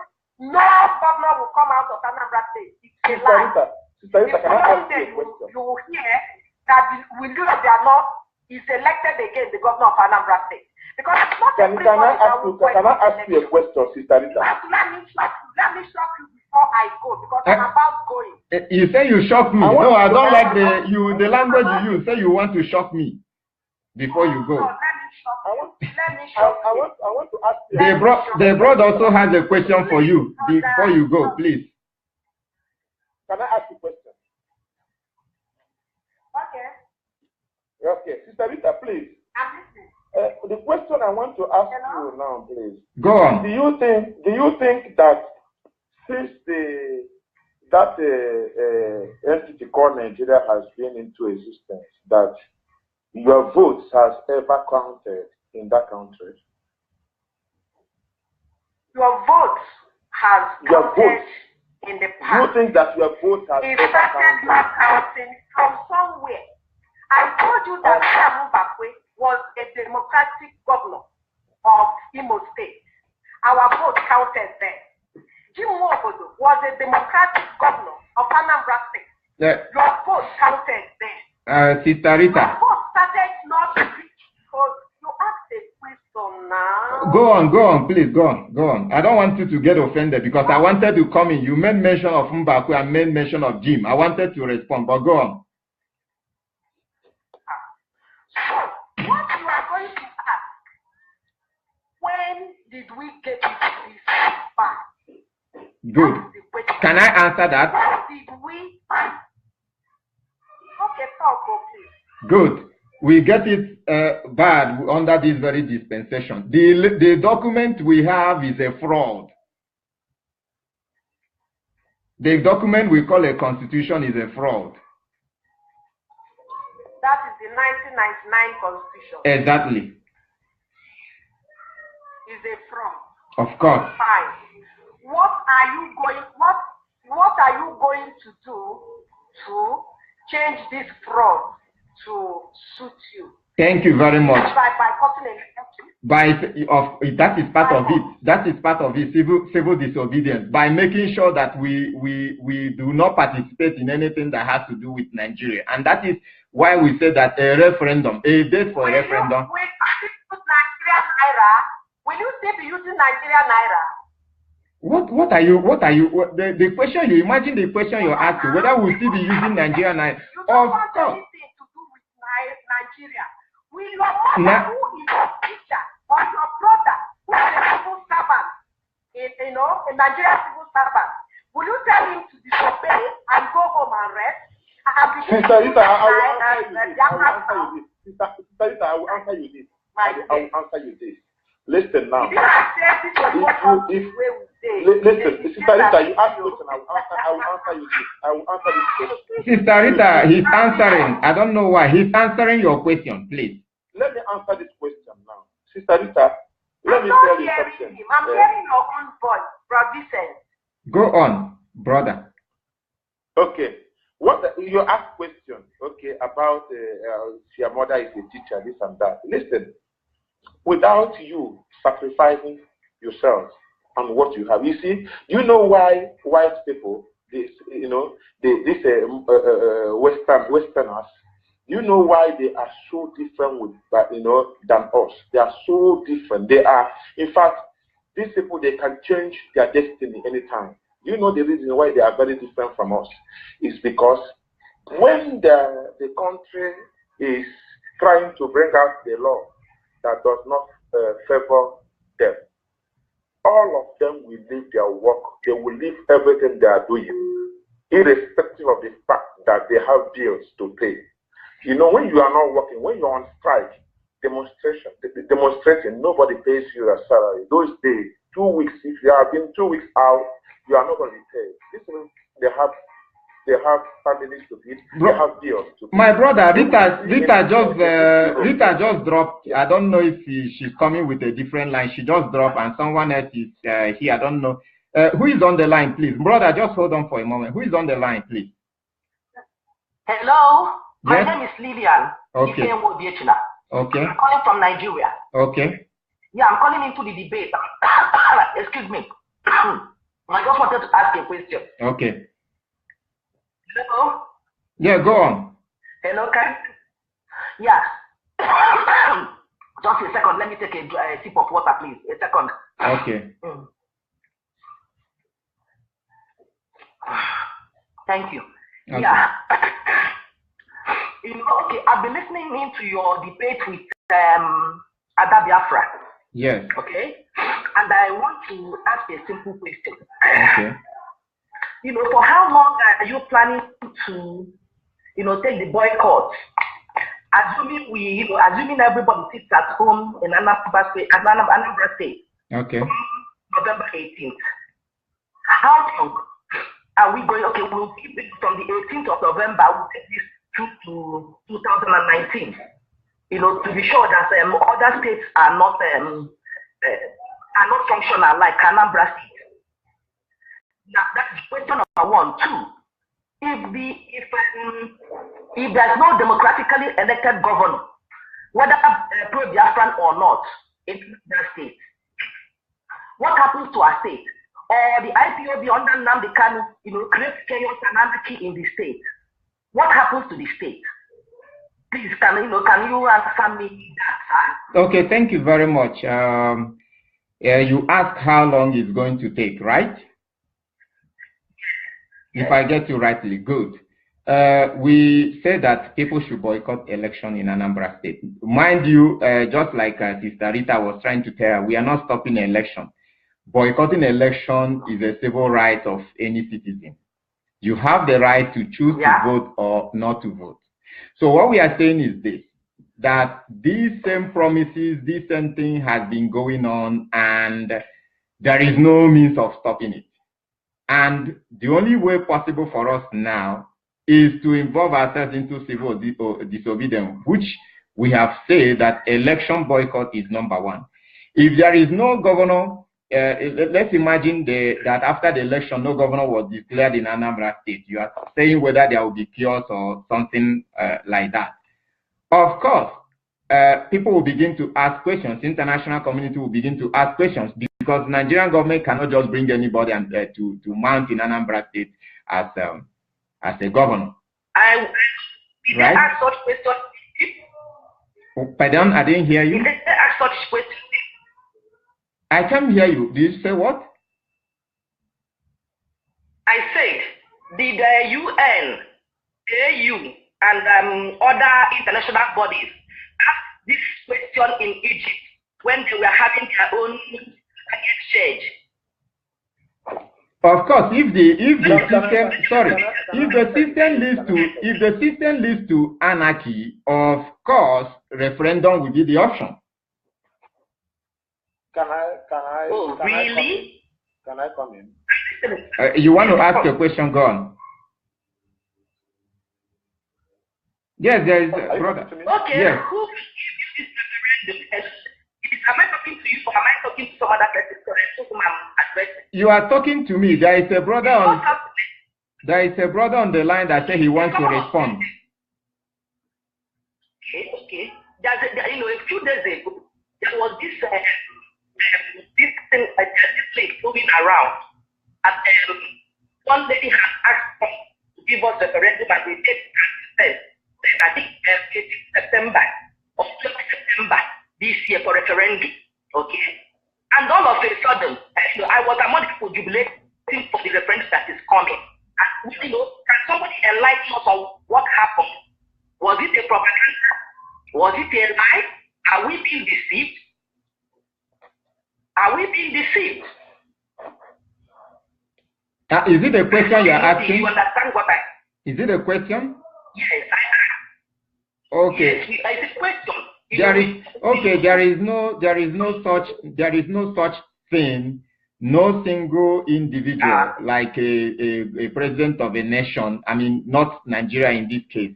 no governor will come out of Anambra State. It's a lie. Sister Rita, can I ask you a question? You will hear that we lose their not is elected again the governor of Anambra State. Because it's not can I ask you a question, Sister Rita? Let me shock you before I go because I'm about going. You say you shock me. No, I don't like the language you use. Say you want to shock me before you go. No, let me shock you. I want to ask you. The brother also has a question for you before you go, please. Can I ask you a question? Okay, Sister Rita, please. I'm listening. The question I want to ask you now, please. Go on. Do you think that since that entity called Nigeria has been into existence, that your votes has ever counted in that country? Your vote has counted in the past. Do you think that your vote has it ever started not counting from somewhere? I told you that Sam Mbakwe was a democratic governor of Imo State. Our vote counted there. Jim Nwobodo was a democratic governor of Anambra State. Your vote counted there. Sister Rita. Your vote started not because you asked a question now. Go on, please, go on. I don't want you to get offended because I wanted to come in. You made mention of Mbakwe and made mention of Jim. I wanted to respond, but go on. What you are going to ask, when did we get into this far? Good. Can I answer that? When did we? Okay, talk, please. Good. We get it bad under this very dispensation. The document we have is a fraud. The document we call a constitution is a fraud. That is the 1999 constitution. Exactly. Is a fraud. Of course. Fine. What are you going to do to change this fraud to suit you? Thank you very much. By cutting election. That is part of it. That is part of it. Civil disobedience. By making sure that we do not participate in anything that has to do with Nigeria, and that is why we say that a referendum, a date for a referendum. Will you still be using Nigerian naira? What are you? The question you imagine the question you're asking whether we'll still be using Nigerian naira? You don't want anything to do with Nigeria. Will your mother, who is a teacher, or your brother, who is a civil servant, a Nigerian civil servant, will you tell him to disobey and go home and rest? Sister Rita, I will answer you this. I will answer you this. Listen now. Listen, Sister Rita, you ask question, I will answer you this. I will answer this question. Sister Rita, he's answering. I don't know why. He's answering your question, please. Let me answer this question now. Sister Rita, let me tell you something. I'm hearing your own voice, Brother Vincent. Go on, brother. Okay. What you ask question, okay, about your mother is a teacher, this and that. Listen, without you sacrificing yourself and what you have, you see, you know why white people, Westerners, you know why they are so different than us. They are so different. They are, in fact, these people, they can change their destiny anytime. You know the reason why they are very different from us is because when the country is trying to bring out the law that does not favor them, all of them will leave their work. They will leave everything they are doing, irrespective of the fact that they have bills to pay. You know, when you are not working, when you're on strike, demonstrating, nobody pays you a salary. Those days, 2 weeks, if you have been 2 weeks out, you are not going to be paid. This means they have families to feed, they have bills to feed. My brother, Rita just dropped. I don't know if she's coming with a different line. She just dropped, and someone else is here. I don't know. Who is on the line, please? Brother, just hold on for a moment. Who is on the line, please? Hello, my yes? name is Lillian. Okay. Okay. I'm calling from Nigeria. Okay. Yeah, I'm calling into the debate. Excuse me. I just wanted to ask a question. Okay. Hello? Yeah, go on. Hello, can? Yeah. Just a second. Let me take a sip of water, please. A second. Okay. Thank you. Okay. Yeah. Okay, I've been listening into your debate with Biafra. Yes. Okay. And I want to ask a simple question. Okay. For how long are you planning to, take the boycott? Assuming everybody sits at home in Anambra State. Okay. November 18th. How long are we going? Okay, we'll keep it from the 18th of November. We'll take this through to 2019. To be sure that other states are not functional like Anambra State. Now that's question number 1. 2, if there's no democratically elected governor, whether pro-Biafran or not, in that state, what happens to our state? Or the IPOB under Nnamdi Kanu, creates chaos and anarchy in the state. What happens to the state? Please, can you answer me that? Okay, thank you very much. You asked how long it's going to take, right? If I get you rightly, good. We say that people should boycott election in Anambra State. Mind you, just like Sister Rita was trying to tell, we are not stopping election. Boycotting election is a civil right of any citizen. You have the right to choose to vote or not to vote. So what we are saying is this, that these same promises, this same thing has been going on, and there is no means of stopping it. And the only way possible for us now is to involve ourselves into civil disobedience, which we have said that election boycott is number 1. If there is no governor, let's imagine that after the election, no governor was declared in Anambra State. You are saying whether there will be chaos or something like that. Of course, people will begin to ask questions. International community will begin to ask questions because Nigerian government cannot just bring anybody and to mount in Anambra State as a governor. I ask such questions. Pardon, I didn't hear you. Did they ask such questions? I can't hear you. Did you say what? I said, did the UN, AU, and other international bodies ask this question in Egypt when they were having their own exchange? Of course, if the system leads to anarchy, of course, referendum will be the option. Can I really? Can I come in? You want to ask a question? Go on. Yes, there is a brother. Okay. Yes. Who is this referendum? Am I talking to you or am I talking to some other person? You are talking to me. There is a brother on. There is a brother on the line that said he wants to respond. Okay. A few days ago, there was this thing, this moving around, and one lady has asked us to give us a referendum, and they did I think 18 September or 12 September this year for referendum. Okay, and all of a sudden, I was among the people jubilating for the referendum that is coming. And can somebody enlighten us on what happened? Was it a propaganda? Was it a lie? Are we being deceived? Are we being deceived? Is it a question you are asking? You understand what I? Is it a question? Yes, I am. Okay. Yes, it's a question. There is no such thing, no single individual, like a president of a nation, I mean, not Nigeria in this case,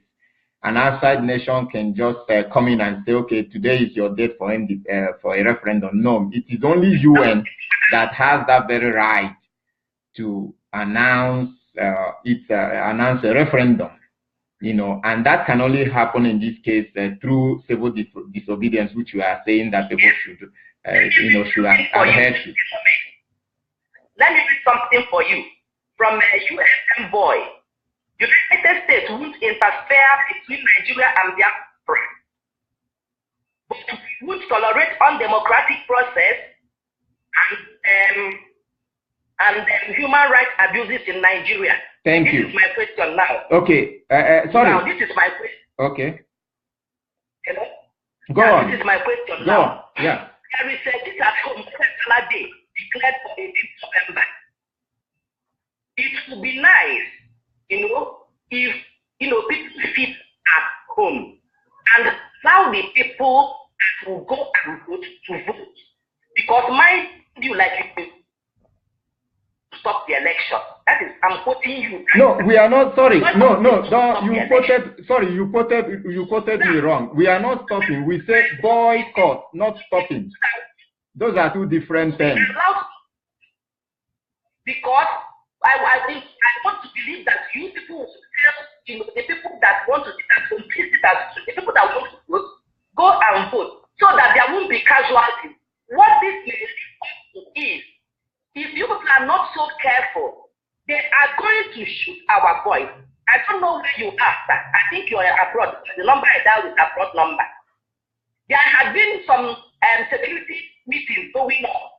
an outside nation can just come in and say, okay, today is your date for a referendum. No, it is only UN that has that very right to announce announce a referendum, you know, and that can only happen in this case through civil disobedience, which we are saying that people should, you know, should adhere to. Let me read something for you from a U.S. envoy. United States won't interfere between Nigeria and Biafra, but we won't tolerate undemocratic process and human rights abuses in Nigeria. Thank you. This is my question now. Okay. Sorry. Now, this is my question. Okay. Hello? Go on. This is my question Go now. on. Yeah. There is a sit at home Central Day declared for 18th November. It would be nice, you know, if, you know, people sit at home and allow the people to go and vote to vote. Because mind you, like you stop the election. That is, I'm quoting you. No, we are not sorry. No, you quoted me wrong. We are not stopping. We say boycott, not stopping. Those are two different things. Because I think I want to believe that you people, you know, the people that want to sit at home, please sit at home. The people that want to vote, go and vote, so that there won't be casualties. What this is, if you people are not so careful, they are going to shoot our boys. I don't know where you are, sir. I think you are abroad. The number I dialed is abroad number. There have been some security meetings going on.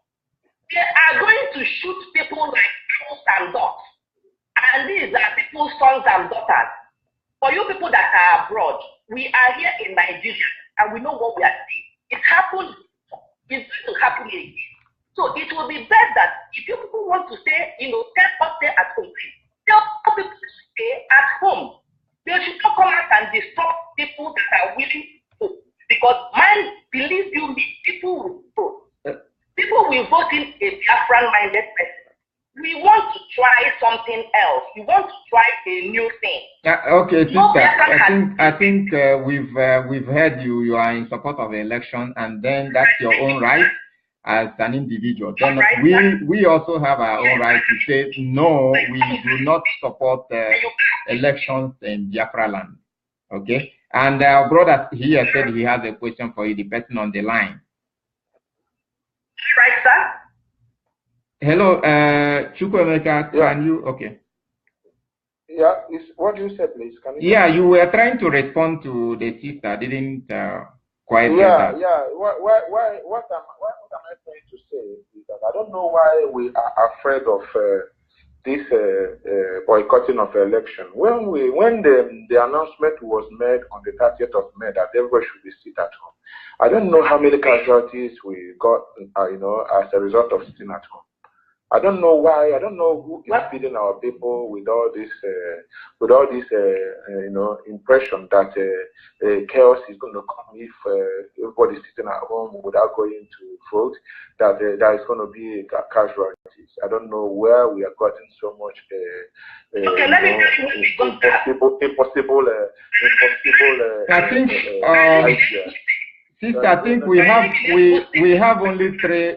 They are going to shoot people like cows and dogs. And these are people's sons and daughters. For you people that are abroad, we are here in Nigeria and we know what we are seeing. It happened, it's going to happen again. So it will be better that if you people want to stay, you know, stay at home, tell people to stay at home. They should not come out and disturb people that are willing to. Because believe you me, people will vote. People will vote in a Biafran-minded person. We want to try something else. We want to try a new thing. Okay, sister. I think we've heard you. You are in support of the election, and then that's your own right as an individual. Then we also have our own right to say no. We do not support elections in Biafra land. Okay, and our brother here said he has a question for you. The person on the line. Right, sir. Hello, Chukwemeka, can you? Okay. Yeah, what you said, please. Can you? Yeah, you were trying to respond to the sister, didn't quite. Yeah, yeah. What am I trying to say is that I don't know why we are afraid of this boycotting of election. When the announcement was made on the 30th of May that everybody should be sit at home, I don't know how many casualties we got, you know, as a result of sitting at home. I don't know why. I don't know who is feeding our people with all this, you know, impression that chaos is going to come if everybody is sitting at home without going to vote. That there is going to be casualties. I don't know where we are getting so much impossible. I think. Sister, I think we have only 3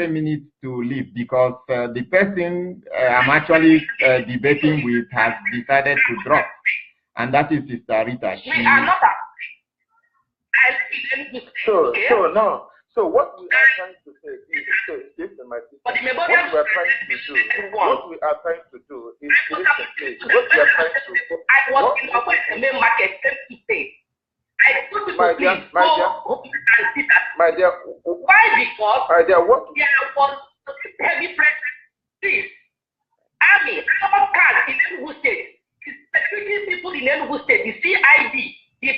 minutes to leave because the person I'm actually debating with has decided to drop, and that is Sister Rita. So what we are trying to say is, what we are trying to do is my dear, why? Because my dear, what? There was heavy pressure. Please, army, our cars in Enugu State, security people in Enugu State, the CID, the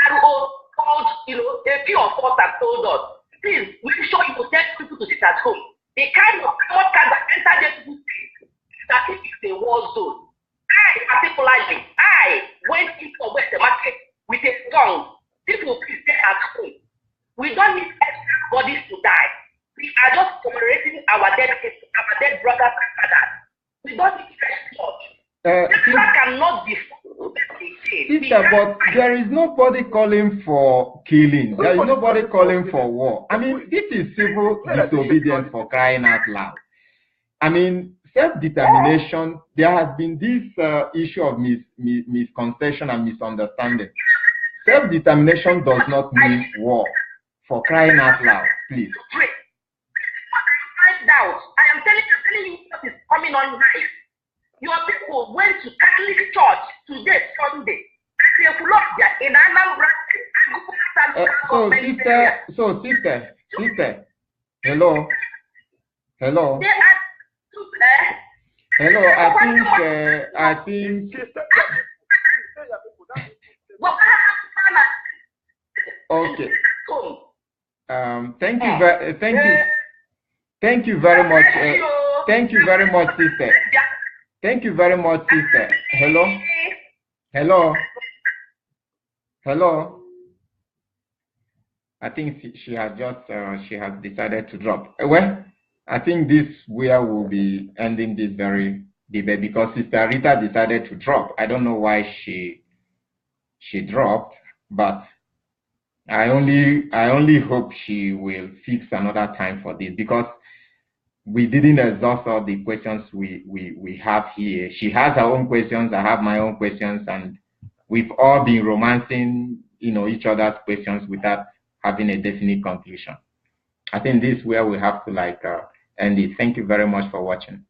RO called, you know, a few of us have told us, please, make sure you tell people to sit at home. The kind of cars that enter the State, that it's a war zone. Particularly, I went into a Western market with a gun. People please stay at home. We don't need extra bodies to die. We are just commemorating our dead brothers and fathers. We don't need church. Biafra cannot be Sister, but there is nobody calling for killing. There is nobody calling for war. I mean, this is civil disobedience, for crying out loud. I mean, self-determination, there has been this issue of misconception and misunderstanding. Self-determination does not mean war, for crying out loud, please. Find out. I am telling you what is coming on live. Your people went to Catholic Church today, Sunday. In Anambra. Sister, hello. Hello, I think. Okay. Thank you very much. Thank you very much, sister. Thank you very much, sister. Hello. I think she has decided to drop. Well, I think this where we'll be ending this very debate, because Sister Rita decided to drop. I don't know why she dropped, but I only hope she will fix another time for this, because we didn't exhaust all the questions we have here. She has her own questions, I have my own questions, and we've all been romancing, each other's questions without having a definite conclusion. I think this is where we have to end it. Thank you very much for watching.